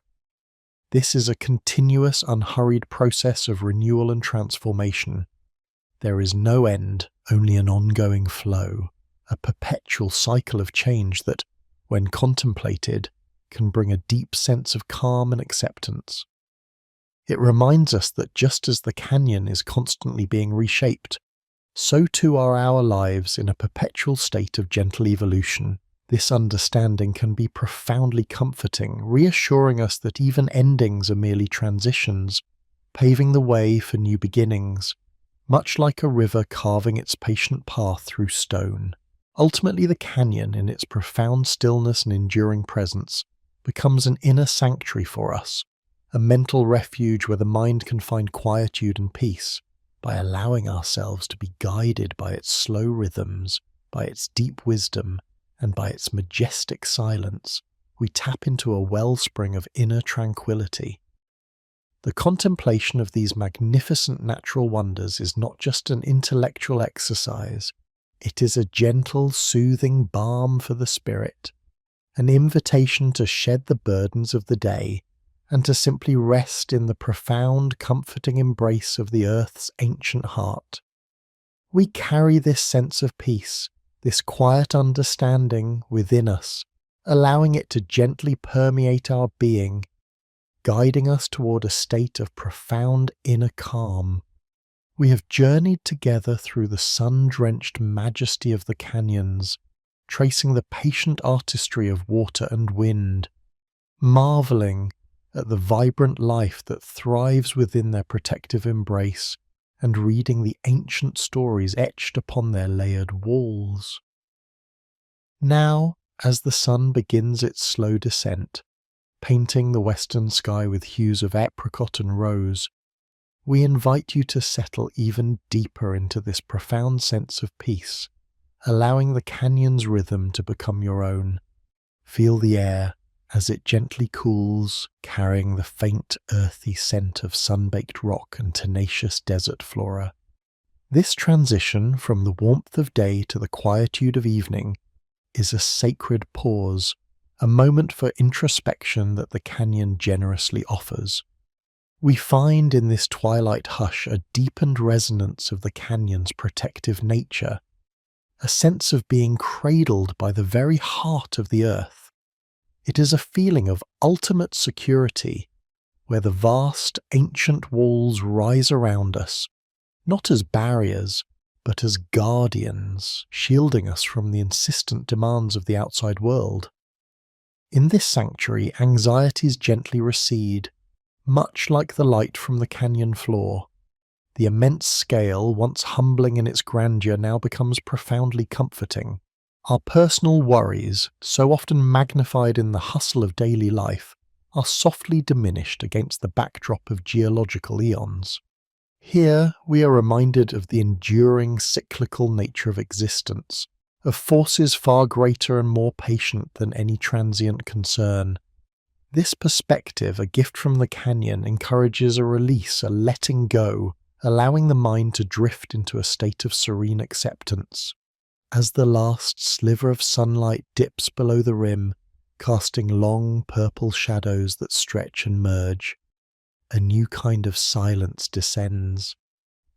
This is a continuous, unhurried process of renewal and transformation. There is no end, only an ongoing flow, a perpetual cycle of change that, when contemplated, can bring a deep sense of calm and acceptance. It reminds us that just as the canyon is constantly being reshaped, so too are our lives in a perpetual state of gentle evolution. This understanding can be profoundly comforting, reassuring us that even endings are merely transitions, paving the way for new beginnings, much like a river carving its patient path through stone. Ultimately, the canyon, in its profound stillness and enduring presence, becomes an inner sanctuary for us, a mental refuge where the mind can find quietude and peace by allowing ourselves to be guided by its slow rhythms, by its deep wisdom, and by its majestic silence. We tap into a wellspring of inner tranquility. The contemplation of these magnificent natural wonders is not just an intellectual exercise, it is a gentle, soothing balm for the spirit, an invitation to shed the burdens of the day and to simply rest in the profound, comforting embrace of the earth's ancient heart. We carry this sense of peace, this quiet understanding within us, allowing it to gently permeate our being, guiding us toward a state of profound inner calm. We have journeyed together through the sun-drenched majesty of the canyons, tracing the patient artistry of water and wind, marveling at the vibrant life that thrives within their protective embrace, and reading the ancient stories etched upon their layered walls. Now, as the sun begins its slow descent, painting the western sky with hues of apricot and rose, we invite you to settle even deeper into this profound sense of peace, allowing the canyon's rhythm to become your own. Feel the air as it gently cools, carrying the faint, earthy scent of sun-baked rock and tenacious desert flora. This transition from the warmth of day to the quietude of evening is a sacred pause, a moment for introspection that the canyon generously offers. We find in this twilight hush a deepened resonance of the canyon's protective nature, a sense of being cradled by the very heart of the earth. It is a feeling of ultimate security, where the vast, ancient walls rise around us, not as barriers, but as guardians, shielding us from the insistent demands of the outside world. In this sanctuary, anxieties gently recede, much like the light from the canyon floor. The immense scale, once humbling in its grandeur, now becomes profoundly comforting. Our personal worries, so often magnified in the hustle of daily life, are softly diminished against the backdrop of geological eons. Here we are reminded of the enduring cyclical nature of existence, of forces far greater and more patient than any transient concern. This perspective, a gift from the canyon, encourages a release, a letting go, allowing the mind to drift into a state of serene acceptance. As the last sliver of sunlight dips below the rim, casting long purple shadows that stretch and merge, a new kind of silence descends.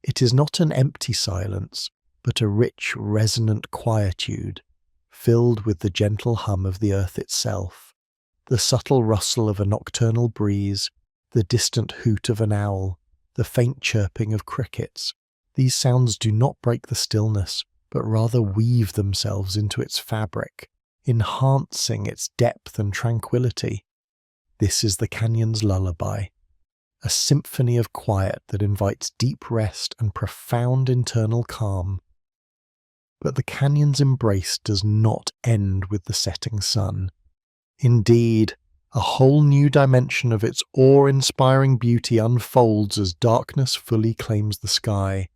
It is not an empty silence, but a rich, resonant quietude, filled with the gentle hum of the earth itself, the subtle rustle of a nocturnal breeze, the distant hoot of an owl, the faint chirping of crickets. These sounds do not break the stillness, but rather weave themselves into its fabric, enhancing its depth and tranquility. This is the canyon's lullaby, a symphony of quiet that invites deep rest and profound internal calm. But the canyon's embrace does not end with the setting sun. Indeed, a whole new dimension of its awe-inspiring beauty unfolds as darkness fully claims the sky.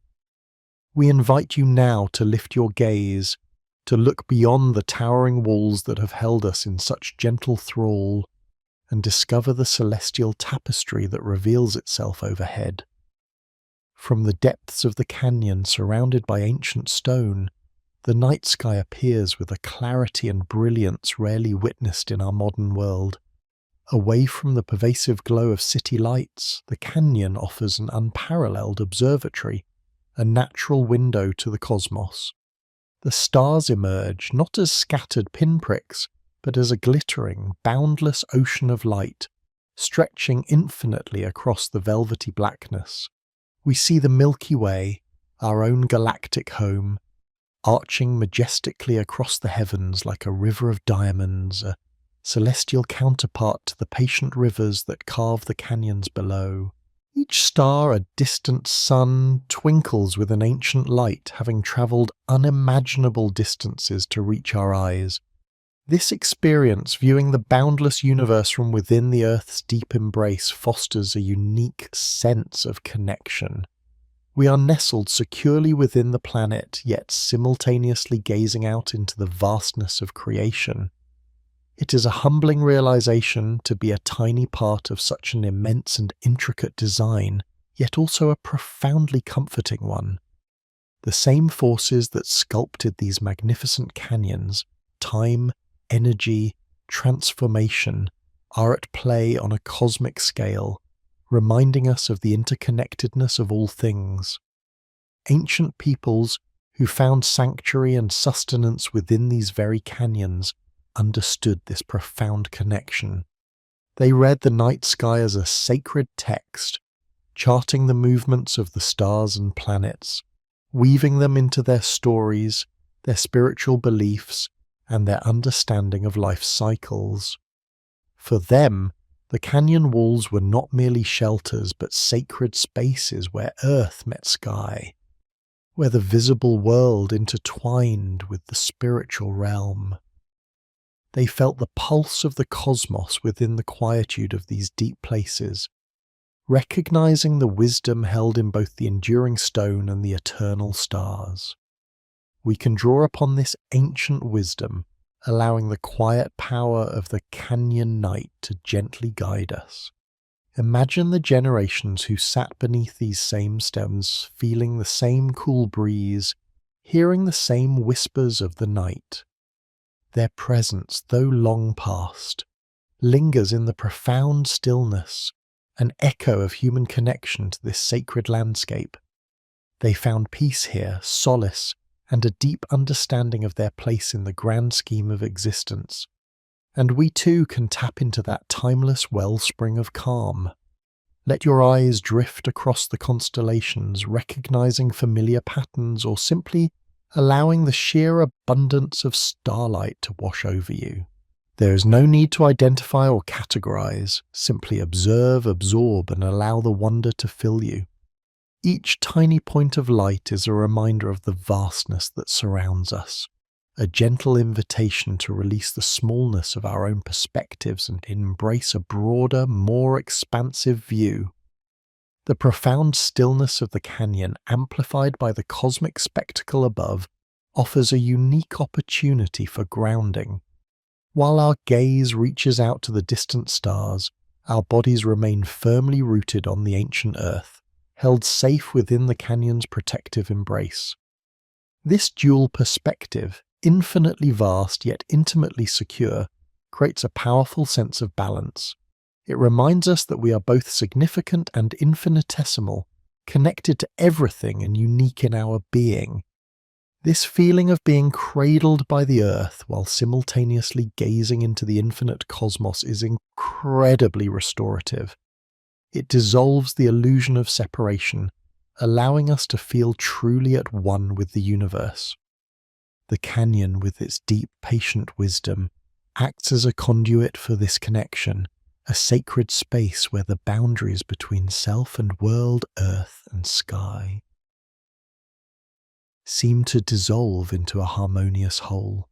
We invite you now to lift your gaze, to look beyond the towering walls that have held us in such gentle thrall, and discover the celestial tapestry that reveals itself overhead. From the depths of the canyon, surrounded by ancient stone, the night sky appears with a clarity and brilliance rarely witnessed in our modern world. Away from the pervasive glow of city lights, the canyon offers an unparalleled observatory, a natural window to the cosmos. The stars emerge not as scattered pinpricks, but as a glittering, boundless ocean of light, stretching infinitely across the velvety blackness. We see the Milky Way, our own galactic home, arching majestically across the heavens like a river of diamonds, a celestial counterpart to the patient rivers that carve the canyons below. Each star, a distant sun, twinkles with an ancient light, having travelled unimaginable distances to reach our eyes. This experience, viewing the boundless universe from within the Earth's deep embrace, fosters a unique sense of connection. We are nestled securely within the planet, yet simultaneously gazing out into the vastness of creation. It is a humbling realization to be a tiny part of such an immense and intricate design, yet also a profoundly comforting one. The same forces that sculpted these magnificent canyons, time, energy, transformation, are at play on a cosmic scale, reminding us of the interconnectedness of all things. Ancient peoples who found sanctuary and sustenance within these very canyons understood this profound connection. They read the night sky as a sacred text, charting the movements of the stars and planets, weaving them into their stories, their spiritual beliefs, and their understanding of life's cycles. For them, the canyon walls were not merely shelters but sacred spaces where earth met sky, where the visible world intertwined with the spiritual realm. They felt the pulse of the cosmos within the quietude of these deep places, recognizing the wisdom held in both the enduring stone and the eternal stars. We can draw upon this ancient wisdom, allowing the quiet power of the canyon night to gently guide us. Imagine the generations who sat beneath these same stems, feeling the same cool breeze, hearing the same whispers of the night. Their presence, though long past, lingers in the profound stillness, an echo of human connection to this sacred landscape. They found peace here, solace, and a deep understanding of their place in the grand scheme of existence. And we too can tap into that timeless wellspring of calm. Let your eyes drift across the constellations, recognizing familiar patterns or simply allowing the sheer abundance of starlight to wash over you. There is no need to identify or categorize, simply observe, absorb, and allow the wonder to fill you. Each tiny point of light is a reminder of the vastness that surrounds us, a gentle invitation to release the smallness of our own perspectives and embrace a broader, more expansive view. The profound stillness of the canyon, amplified by the cosmic spectacle above, offers a unique opportunity for grounding. While our gaze reaches out to the distant stars, our bodies remain firmly rooted on the ancient earth, held safe within the canyon's protective embrace. This dual perspective, infinitely vast yet intimately secure, creates a powerful sense of balance. It reminds us that we are both significant and infinitesimal, connected to everything and unique in our being. This feeling of being cradled by the earth while simultaneously gazing into the infinite cosmos is incredibly restorative. It dissolves the illusion of separation, allowing us to feel truly at one with the universe. The canyon, with its deep, patient wisdom, acts as a conduit for this connection, a sacred space where the boundaries between self and world, earth and sky, seem to dissolve into a harmonious whole.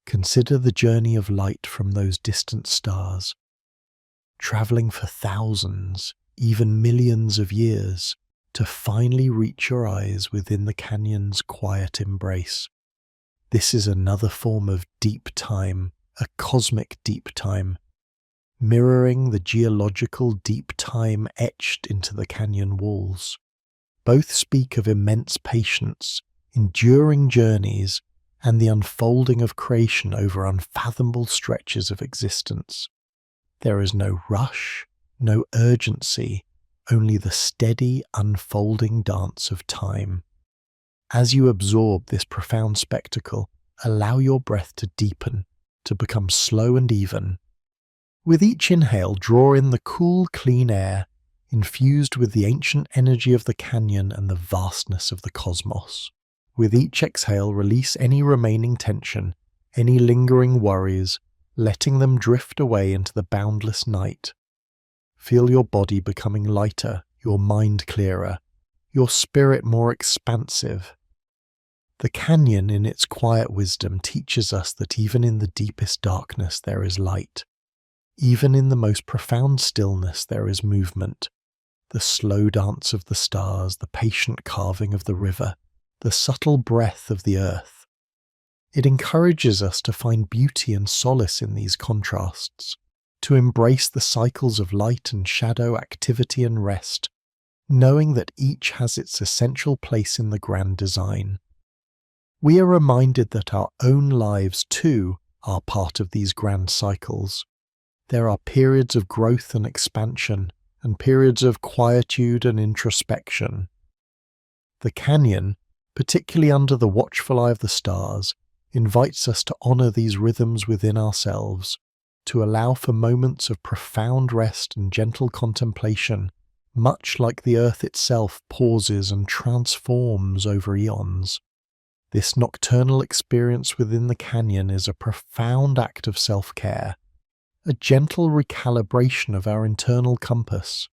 Consider the journey of light from those distant stars, travelling for thousands, even millions of years, to finally reach your eyes within the canyon's quiet embrace. This is another form of deep time, a cosmic deep time, mirroring the geological deep time etched into the canyon walls. Both speak of immense patience, enduring journeys, and the unfolding of creation over unfathomable stretches of existence. There is no rush, no urgency, only the steady, unfolding dance of time. As you absorb this profound spectacle, allow your breath to deepen, to become slow and even. With each inhale, draw in the cool, clean air, infused with the ancient energy of the canyon and the vastness of the cosmos. With each exhale, release any remaining tension, any lingering worries, letting them drift away into the boundless night. Feel your body becoming lighter, your mind clearer, your spirit more expansive. The canyon, in its quiet wisdom, teaches us that even in the deepest darkness there is light. Even in the most profound stillness there is movement. The slow dance of the stars, the patient carving of the river, the subtle breath of the earth. It encourages us to find beauty and solace in these contrasts, to embrace the cycles of light and shadow, activity and rest, knowing that each has its essential place in the grand design. We are reminded that our own lives, too, are part of these grand cycles. There are periods of growth and expansion, and periods of quietude and introspection. The canyon, particularly under the watchful eye of the stars, invites us to honor these rhythms within ourselves, to allow for moments of profound rest and gentle contemplation, much like the earth itself pauses and transforms over eons. This nocturnal experience within the canyon is a profound act of self-care, a gentle recalibration of our internal compass.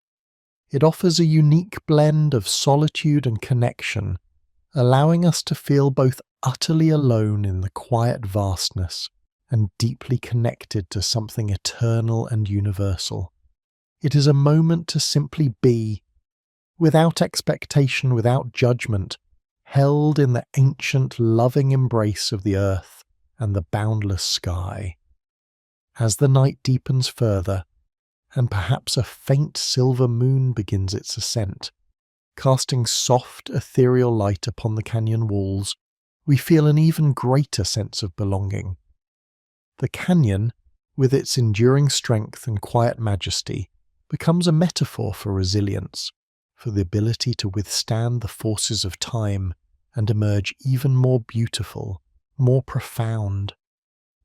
It offers a unique blend of solitude and connection, allowing us to feel both utterly alone in the quiet vastness and deeply connected to something eternal and universal. It is a moment to simply be, without expectation, without judgment, held in the ancient, loving embrace of the earth and the boundless sky. As the night deepens further, and perhaps a faint silver moon begins its ascent, casting soft, ethereal light upon the canyon walls, we feel an even greater sense of belonging. The canyon, with its enduring strength and quiet majesty, becomes a metaphor for resilience, for the ability to withstand the forces of time and emerge even more beautiful, more profound.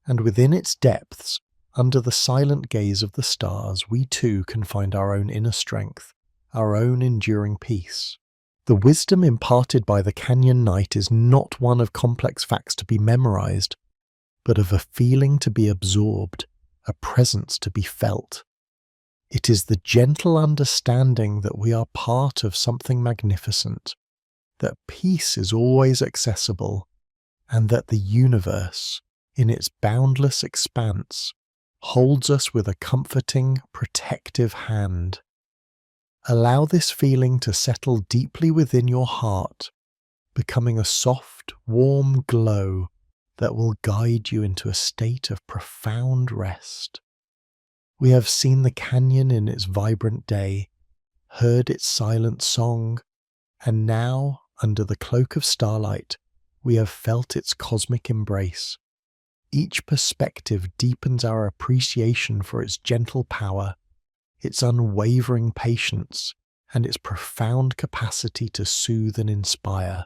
And within its depths, under the silent gaze of the stars, we too can find our own inner strength, our own enduring peace. The wisdom imparted by the canyon night is not one of complex facts to be memorized, but of a feeling to be absorbed, a presence to be felt. It is the gentle understanding that we are part of something magnificent, that peace is always accessible, and that the universe, in its boundless expanse, holds us with a comforting, protective hand. Allow this feeling to settle deeply within your heart, becoming a soft, warm glow that will guide you into a state of profound rest. We have seen the canyon in its vibrant day, heard its silent song, and now, under the cloak of starlight, we have felt its cosmic embrace. Each perspective deepens our appreciation for its gentle power, its unwavering patience, and its profound capacity to soothe and inspire.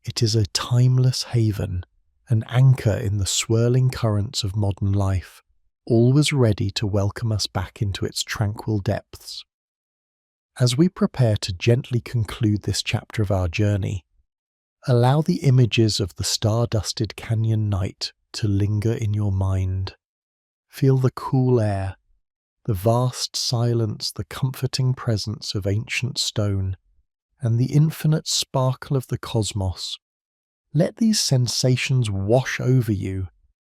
It is a timeless haven, an anchor in the swirling currents of modern life, always ready to welcome us back into its tranquil depths. As we prepare to gently conclude this chapter of our journey, allow the images of the star-dusted canyon night to linger in your mind. Feel the cool air, the vast silence, the comforting presence of ancient stone, and the infinite sparkle of the cosmos. Let these sensations wash over you,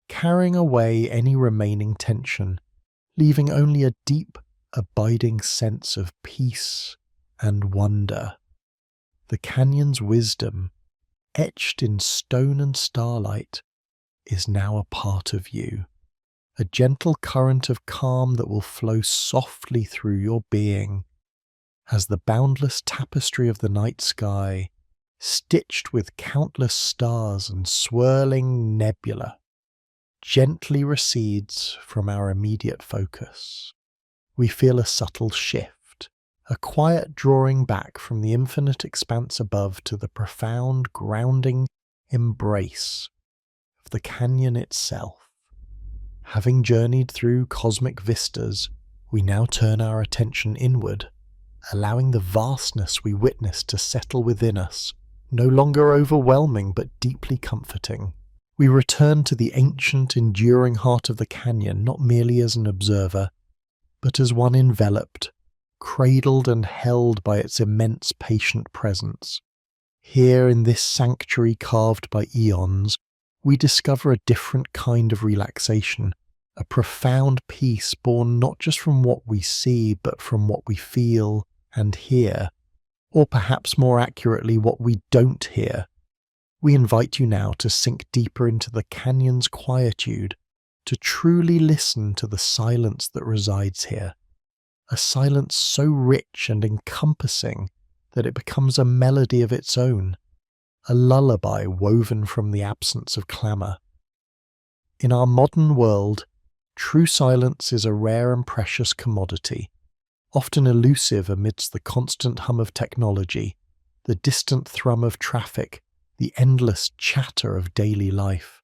carrying away any remaining tension, leaving only a deep, abiding sense of peace and wonder. The canyon's wisdom, etched in stone and starlight, is now a part of you, a gentle current of calm that will flow softly through your being, as the boundless tapestry of the night sky, stitched with countless stars and swirling nebula, gently recedes from our immediate focus. We feel a subtle shift, a quiet drawing back from the infinite expanse above to the profound, grounding embrace of the canyon itself. Having journeyed through cosmic vistas, we now turn our attention inward, allowing the vastness we witness to settle within us, no longer overwhelming but deeply comforting. We return to the ancient, enduring heart of the canyon not merely as an observer, but as one enveloped, cradled and held by its immense patient presence. Here in this sanctuary carved by eons, we discover a different kind of relaxation, a profound peace born not just from what we see, but from what we feel and hear, or perhaps more accurately, what we don't hear. We invite you now to sink deeper into the canyon's quietude, to truly listen to the silence that resides here, a silence so rich and encompassing that it becomes a melody of its own, a lullaby woven from the absence of clamour. In our modern world, true silence is a rare and precious commodity, often elusive amidst the constant hum of technology, the distant thrum of traffic, the endless chatter of daily life.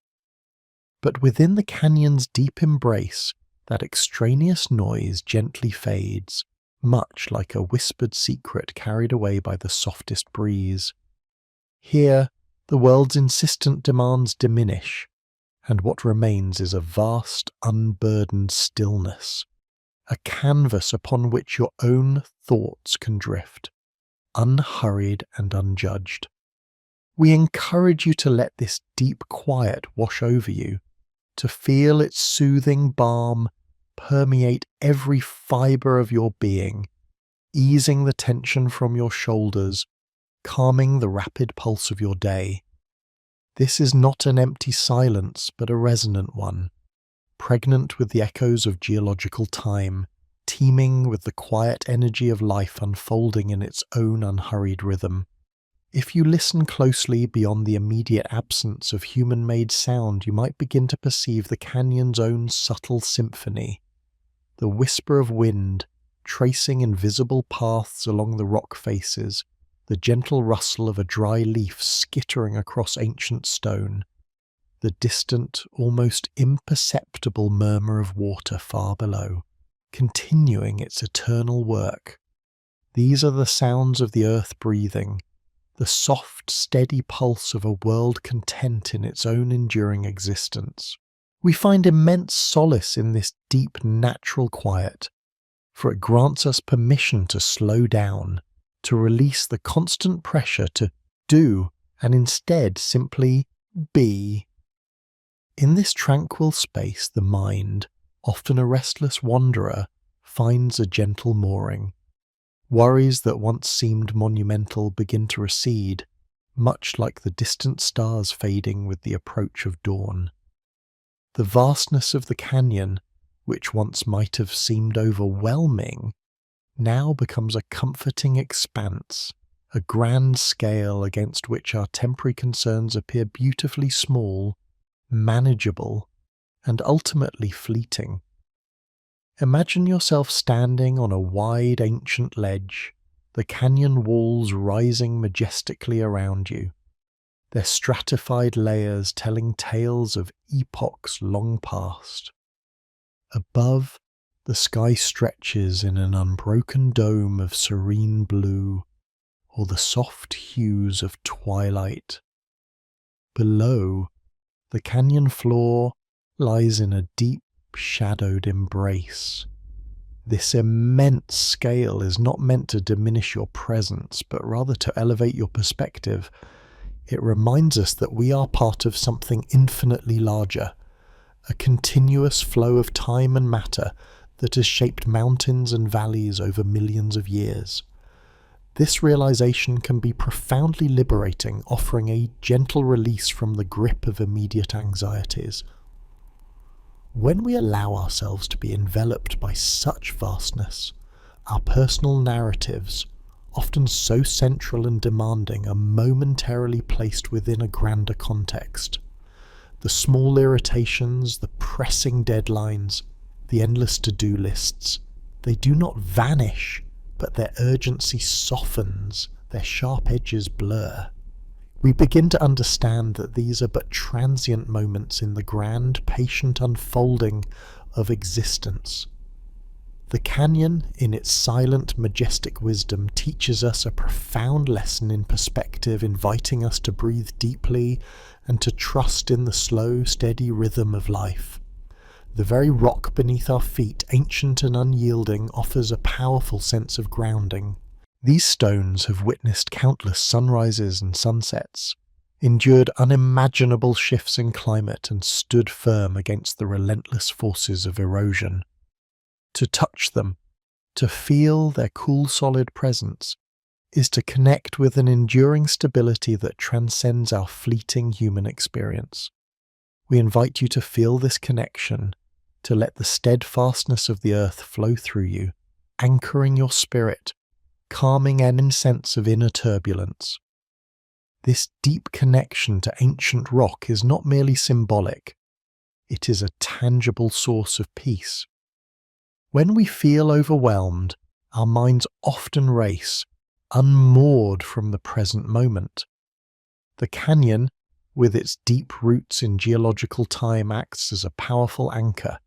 But within the canyon's deep embrace, that extraneous noise gently fades, much like a whispered secret carried away by the softest breeze. Here, the world's insistent demands diminish, and what remains is a vast, unburdened stillness, a canvas upon which your own thoughts can drift, unhurried and unjudged. We encourage you to let this deep quiet wash over you, to feel its soothing balm permeate every fibre of your being, easing the tension from your shoulders, calming the rapid pulse of your day. This is not an empty silence, but a resonant one, pregnant with the echoes of geological time, teeming with the quiet energy of life unfolding in its own unhurried rhythm. If you listen closely beyond the immediate absence of human-made sound, you might begin to perceive the canyon's own subtle symphony, the whisper of wind tracing invisible paths along the rock faces, the gentle rustle of a dry leaf skittering across ancient stone, the distant, almost imperceptible murmur of water far below, continuing its eternal work. These are the sounds of the earth breathing, the soft, steady pulse of a world content in its own enduring existence. We find immense solace in this deep, natural quiet, for it grants us permission to slow down, to release the constant pressure to do, and instead simply be. In this tranquil space, the mind, often a restless wanderer, finds a gentle mooring. Worries that once seemed monumental begin to recede, much like the distant stars fading with the approach of dawn. The vastness of the canyon, which once might have seemed overwhelming, now becomes a comforting expanse, a grand scale against which our temporary concerns appear beautifully small, manageable, and ultimately fleeting. Imagine yourself standing on a wide ancient ledge, the canyon walls rising majestically around you, their stratified layers telling tales of epochs long past. Above, the sky stretches in an unbroken dome of serene blue, or the soft hues of twilight. Below, the canyon floor lies in a deep, shadowed embrace. This immense scale is not meant to diminish your presence, but rather to elevate your perspective. It reminds us that we are part of something infinitely larger, a continuous flow of time and matter that has shaped mountains and valleys over millions of years. This realization can be profoundly liberating, offering a gentle release from the grip of immediate anxieties. When we allow ourselves to be enveloped by such vastness, our personal narratives, often so central and demanding, are momentarily placed within a grander context. The small irritations, the pressing deadlines, the endless to-do lists, they do not vanish, but their urgency softens, their sharp edges blur. We begin to understand that these are but transient moments in the grand, patient unfolding of existence. The canyon, in its silent, majestic wisdom, teaches us a profound lesson in perspective, inviting us to breathe deeply and to trust in the slow, steady rhythm of life. The very rock beneath our feet, ancient and unyielding, offers a powerful sense of grounding. These stones have witnessed countless sunrises and sunsets, endured unimaginable shifts in climate, and stood firm against the relentless forces of erosion. To touch them, to feel their cool, solid presence, is to connect with an enduring stability that transcends our fleeting human experience. We invite you to feel this connection, to let the steadfastness of the earth flow through you, anchoring your spirit, calming any sense of inner turbulence. This deep connection to ancient rock is not merely symbolic, it is a tangible source of peace. When we feel overwhelmed, our minds often race, unmoored from the present moment. The canyon, with its deep roots in geological time, acts as a powerful anchor.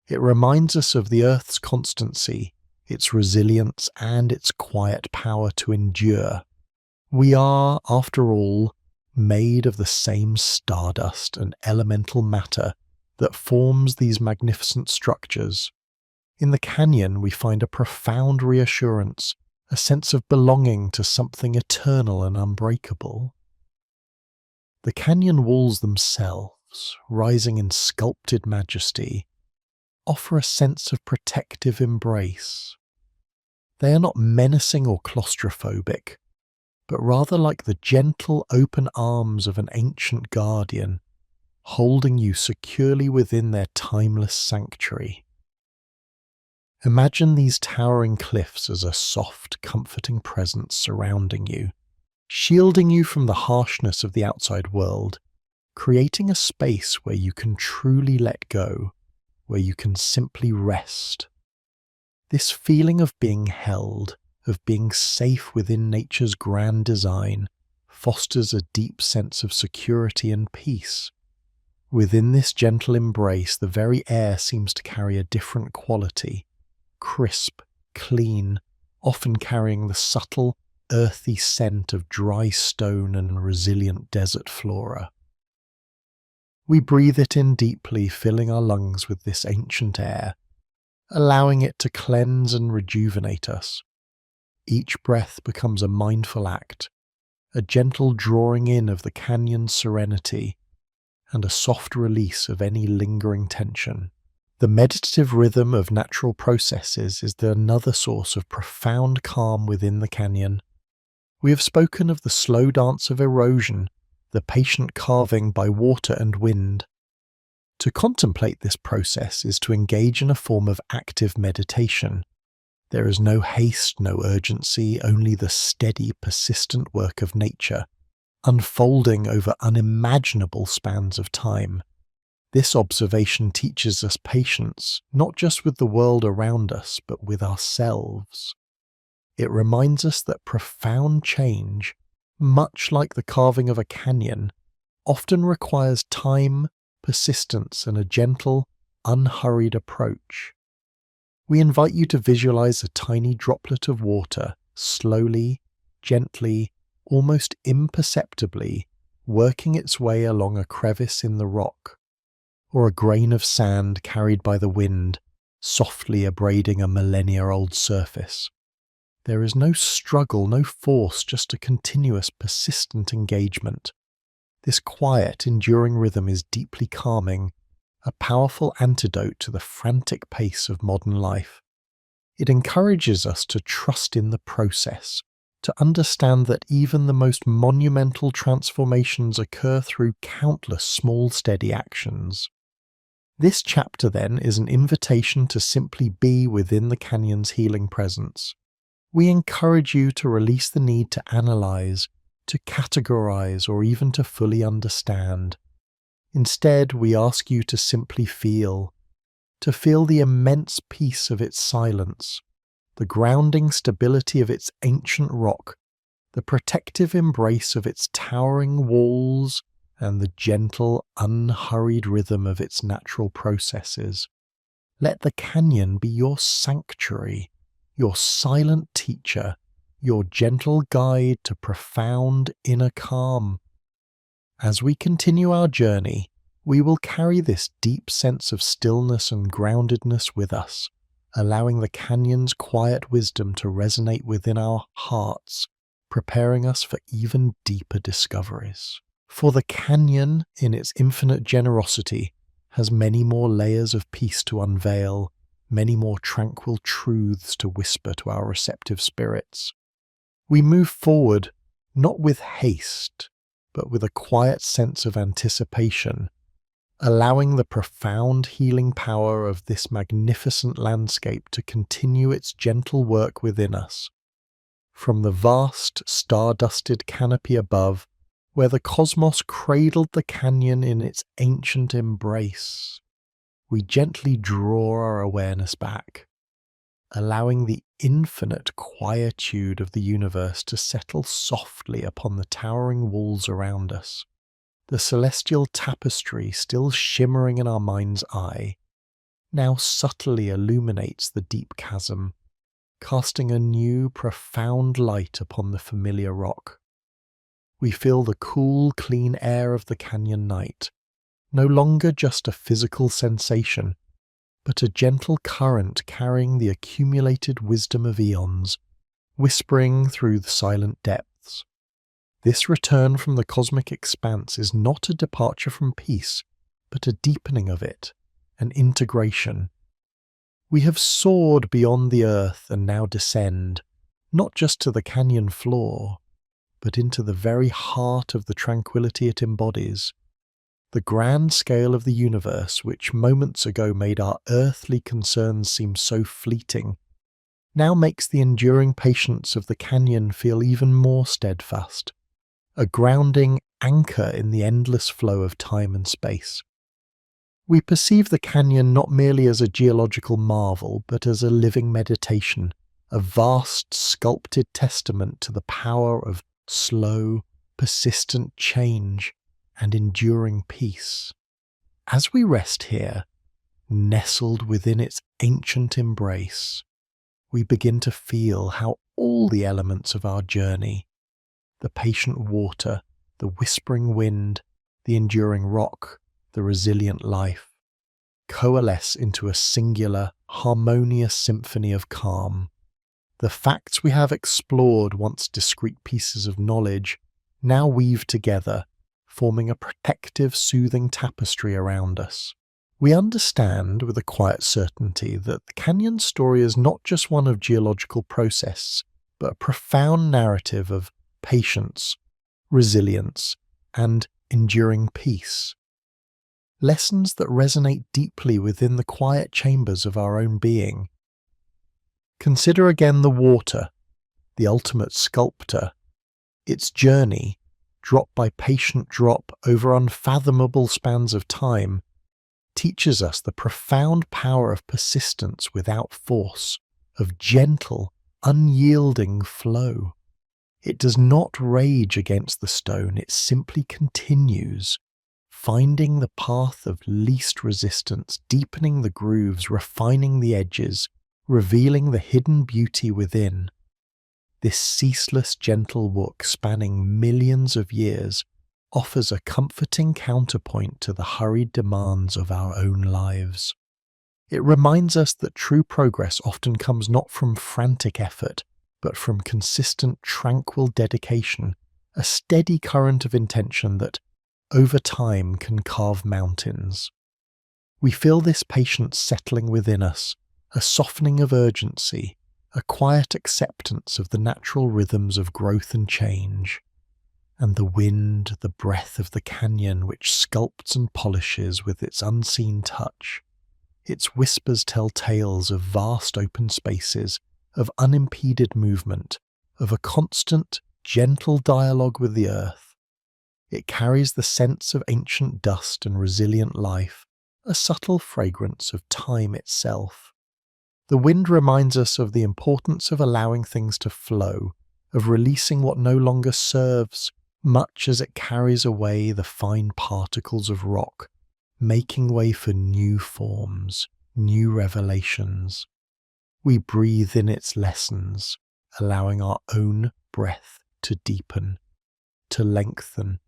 It reminds us of the Earth's constancy, its resilience, and its quiet power to endure. We are, after all, made of the same stardust and elemental matter that forms these magnificent structures. In the canyon, we find a profound reassurance, a sense of belonging to something eternal and unbreakable. The canyon walls themselves, rising in sculpted majesty, offer a sense of protective embrace. They are not menacing or claustrophobic, but rather like the gentle, open arms of an ancient guardian, holding you securely within their timeless sanctuary. Imagine these towering cliffs as a soft, comforting presence surrounding you, shielding you from the harshness of the outside world, creating a space where you can truly let go, where you can simply rest. This feeling of being held, of being safe within nature's grand design, fosters a deep sense of security and peace. Within this gentle embrace, the very air seems to carry a different quality, crisp, clean, often carrying the subtle, earthy scent of dry stone and resilient desert flora. We breathe it in deeply, filling our lungs with this ancient air, allowing it to cleanse and rejuvenate us. Each breath becomes a mindful act, a gentle drawing in of the canyon's serenity, and a soft release of any lingering tension. The meditative rhythm of natural processes is another source of profound calm within the canyon. We have spoken of the slow dance of erosion, the patient carving by water and wind. To contemplate this process is to engage in a form of active meditation. There is no haste, no urgency, only the steady, persistent work of nature, unfolding over unimaginable spans of time. This observation teaches us patience, not just with the world around us, but with ourselves. It reminds us that profound change, much like the carving of a canyon, often requires time, persistence, and a gentle, unhurried approach. We invite you to visualize a tiny droplet of water, slowly, gently, almost imperceptibly, working its way along a crevice in the rock, or a grain of sand carried by the wind, softly abrading a millennia-old surface. There is no struggle, no force, just a continuous, persistent engagement. This quiet, enduring rhythm is deeply calming, a powerful antidote to the frantic pace of modern life. It encourages us to trust in the process, to understand that even the most monumental transformations occur through countless small, steady actions. This chapter, then, is an invitation to simply be within the canyon's healing presence. We encourage you to release the need to analyze, to categorize, or even to fully understand. Instead, we ask you to simply feel, to feel the immense peace of its silence, the grounding stability of its ancient rock, the protective embrace of its towering walls, and the gentle, unhurried rhythm of its natural processes. Let the canyon be your sanctuary, your silent teacher, your gentle guide to profound inner calm. As we continue our journey, we will carry this deep sense of stillness and groundedness with us, allowing the canyon's quiet wisdom to resonate within our hearts, preparing us for even deeper discoveries. For the canyon, in its infinite generosity, has many more layers of peace to unveil, many more tranquil truths to whisper to our receptive spirits. We move forward, not with haste, but with a quiet sense of anticipation, allowing the profound healing power of this magnificent landscape to continue its gentle work within us. From the vast, star-dusted canopy above, where the cosmos cradled the canyon in its ancient embrace, we gently draw our awareness back, allowing the infinite quietude of the universe to settle softly upon the towering walls around us. The celestial tapestry, still shimmering in our mind's eye, now subtly illuminates the deep chasm, casting a new, profound light upon the familiar rock. We feel the cool, clean air of the canyon night, no longer just a physical sensation, but a gentle current carrying the accumulated wisdom of eons, whispering through the silent depths. This return from the cosmic expanse is not a departure from peace, but a deepening of it, an integration. We have soared beyond the earth and now descend, not just to the canyon floor, but into the very heart of the tranquility it embodies. The grand scale of the universe, which moments ago made our earthly concerns seem so fleeting, now makes the enduring patience of the canyon feel even more steadfast, a grounding anchor in the endless flow of time and space. We perceive the canyon not merely as a geological marvel, but as a living meditation, a vast sculpted testament to the power of slow, persistent change and enduring peace. As we rest here, nestled within its ancient embrace, we begin to feel how all the elements of our journey, the patient water, the whispering wind, the enduring rock, the resilient life, coalesce into a singular, harmonious symphony of calm. The facts we have explored, once discrete pieces of knowledge, now weave together, forming a protective, soothing tapestry around us. We understand with a quiet certainty that the canyon story is not just one of geological process, but a profound narrative of patience, resilience, and enduring peace. Lessons that resonate deeply within the quiet chambers of our own being. Consider again the water, the ultimate sculptor. Its journey, drop by patient drop over unfathomable spans of time, teaches us the profound power of persistence without force, of gentle, unyielding flow. It does not rage against the stone, it simply continues, finding the path of least resistance, deepening the grooves, refining the edges, revealing the hidden beauty within. This ceaseless gentle walk spanning millions of years offers a comforting counterpoint to the hurried demands of our own lives. It reminds us that true progress often comes not from frantic effort, but from consistent, tranquil dedication, a steady current of intention that, over time, can carve mountains. We feel this patience settling within us, a softening of urgency, a quiet acceptance of the natural rhythms of growth and change, and the wind, the breath of the canyon which sculpts and polishes with its unseen touch. Its whispers tell tales of vast open spaces, of unimpeded movement, of a constant, gentle dialogue with the earth. It carries the sense of ancient dust and resilient life, a subtle fragrance of time itself. The wind reminds us of the importance of allowing things to flow, of releasing what no longer serves, much as it carries away the fine particles of rock, making way for new forms, new revelations. We breathe in its lessons, allowing our own breath to deepen, to lengthen,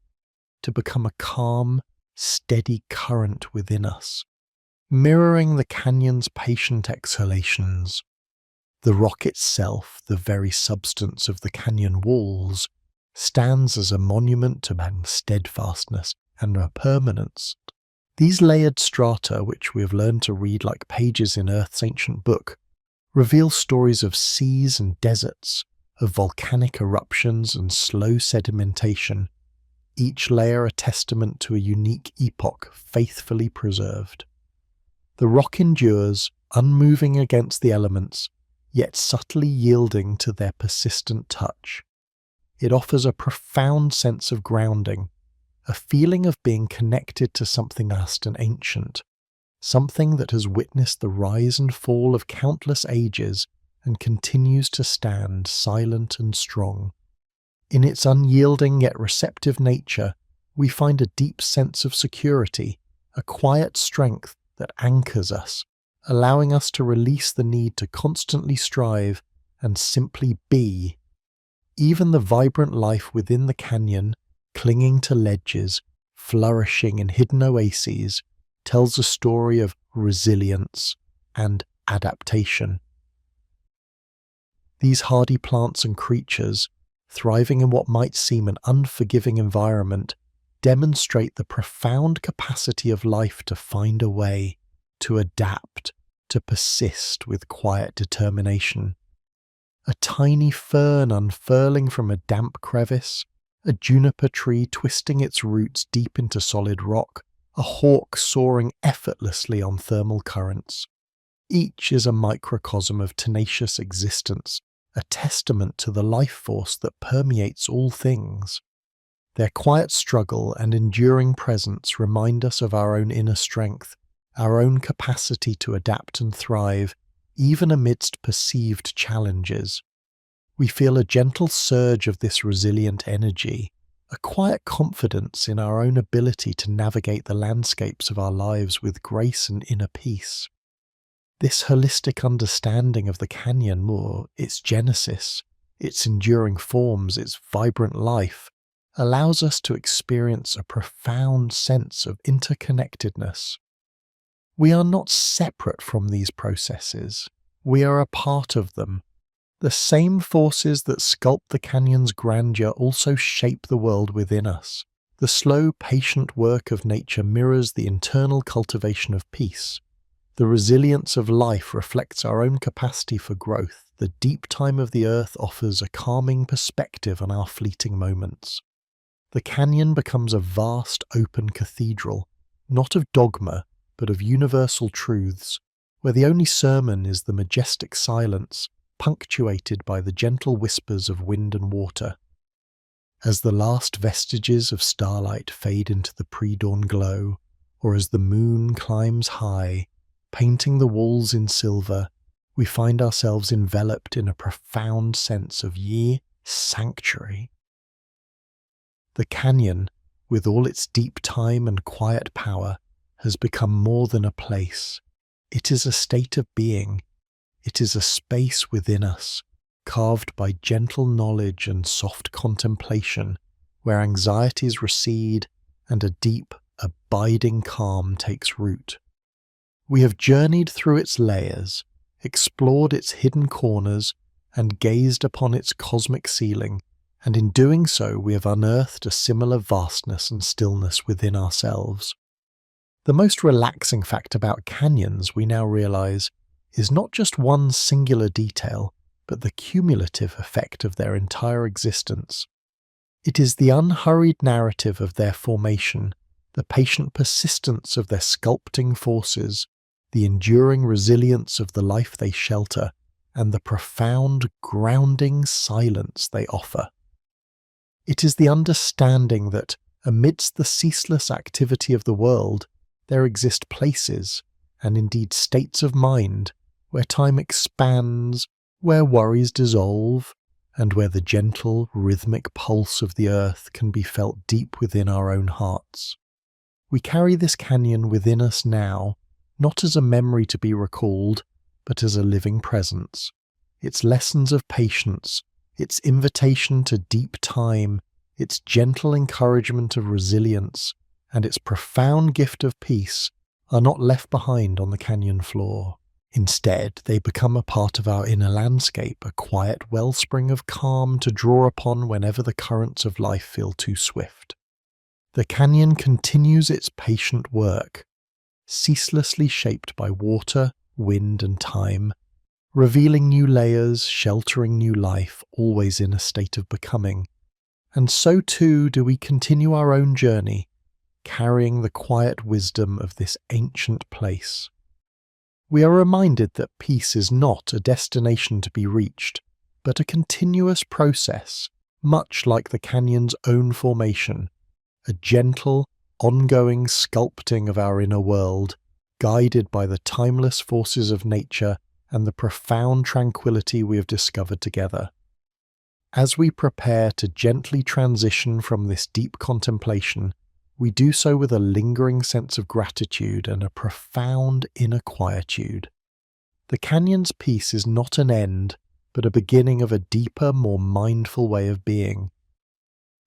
to become a calm, steady current within us, mirroring the canyon's patient exhalations. The rock itself, the very substance of the canyon walls, stands as a monument to man's steadfastness and permanence. These layered strata, which we have learned to read like pages in Earth's ancient book, reveal stories of seas and deserts, of volcanic eruptions and slow sedimentation, each layer a testament to a unique epoch faithfully preserved. The rock endures, unmoving against the elements, yet subtly yielding to their persistent touch. It offers a profound sense of grounding, a feeling of being connected to something vast and ancient, something that has witnessed the rise and fall of countless ages and continues to stand silent and strong. In its unyielding yet receptive nature, we find a deep sense of security, a quiet strength that anchors us, allowing us to release the need to constantly strive and simply be. Even the vibrant life within the canyon, clinging to ledges, flourishing in hidden oases, tells a story of resilience and adaptation. These hardy plants and creatures, thriving in what might seem an unforgiving environment, demonstrate the profound capacity of life to find a way, to adapt, to persist with quiet determination. A tiny fern unfurling from a damp crevice, a juniper tree twisting its roots deep into solid rock, a hawk soaring effortlessly on thermal currents. Each is a microcosm of tenacious existence, a testament to the life force that permeates all things. Their quiet struggle and enduring presence remind us of our own inner strength, our own capacity to adapt and thrive, even amidst perceived challenges. We feel a gentle surge of this resilient energy, a quiet confidence in our own ability to navigate the landscapes of our lives with grace and inner peace. This holistic understanding of the canyon, or its genesis, its enduring forms, its vibrant life, allows us to experience a profound sense of interconnectedness. We are not separate from these processes. We are a part of them. The same forces that sculpt the canyon's grandeur also shape the world within us. The slow, patient work of nature mirrors the internal cultivation of peace. The resilience of life reflects our own capacity for growth. The deep time of the earth offers a calming perspective on our fleeting moments. The canyon becomes a vast, open cathedral, not of dogma, but of universal truths, where the only sermon is the majestic silence, punctuated by the gentle whispers of wind and water. As the last vestiges of starlight fade into the pre-dawn glow, or as the moon climbs high, painting the walls in silver, we find ourselves enveloped in a profound sense of sanctuary. The canyon, with all its deep time and quiet power, has become more than a place. It is a state of being. It is a space within us, carved by gentle knowledge and soft contemplation, where anxieties recede and a deep, abiding calm takes root. We have journeyed through its layers, explored its hidden corners, and gazed upon its cosmic ceiling, and in doing so we have unearthed a similar vastness and stillness within ourselves. The most relaxing fact about canyons, we now realize, is not just one singular detail, but the cumulative effect of their entire existence. It is the unhurried narrative of their formation, the patient persistence of their sculpting forces, the enduring resilience of the life they shelter, and the profound, grounding silence they offer. It is the understanding that, amidst the ceaseless activity of the world, there exist places, and indeed states of mind, where time expands, where worries dissolve, and where the gentle, rhythmic pulse of the earth can be felt deep within our own hearts. We carry this canyon within us now, not as a memory to be recalled, but as a living presence. Its lessons of patience, its invitation to deep time, its gentle encouragement of resilience, and its profound gift of peace are not left behind on the canyon floor. Instead, they become a part of our inner landscape, a quiet wellspring of calm to draw upon whenever the currents of life feel too swift. The canyon continues its patient work, ceaselessly shaped by water, wind, and time, revealing new layers, sheltering new life, always in a state of becoming. And so too do we continue our own journey, carrying the quiet wisdom of this ancient place. We are reminded that peace is not a destination to be reached, but a continuous process, much like the canyon's own formation, a gentle, ongoing sculpting of our inner world, guided by the timeless forces of nature and the profound tranquility we have discovered together. As we prepare to gently transition from this deep contemplation, we do so with a lingering sense of gratitude and a profound inner quietude. The canyon's peace is not an end, but a beginning of a deeper, more mindful way of being.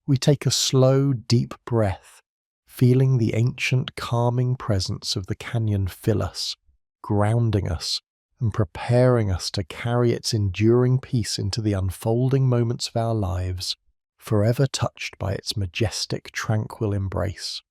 We take a slow, deep breath, feeling the ancient, calming presence of the canyon fill us, grounding us, and preparing us to carry its enduring peace into the unfolding moments of our lives, forever touched by its majestic, tranquil embrace.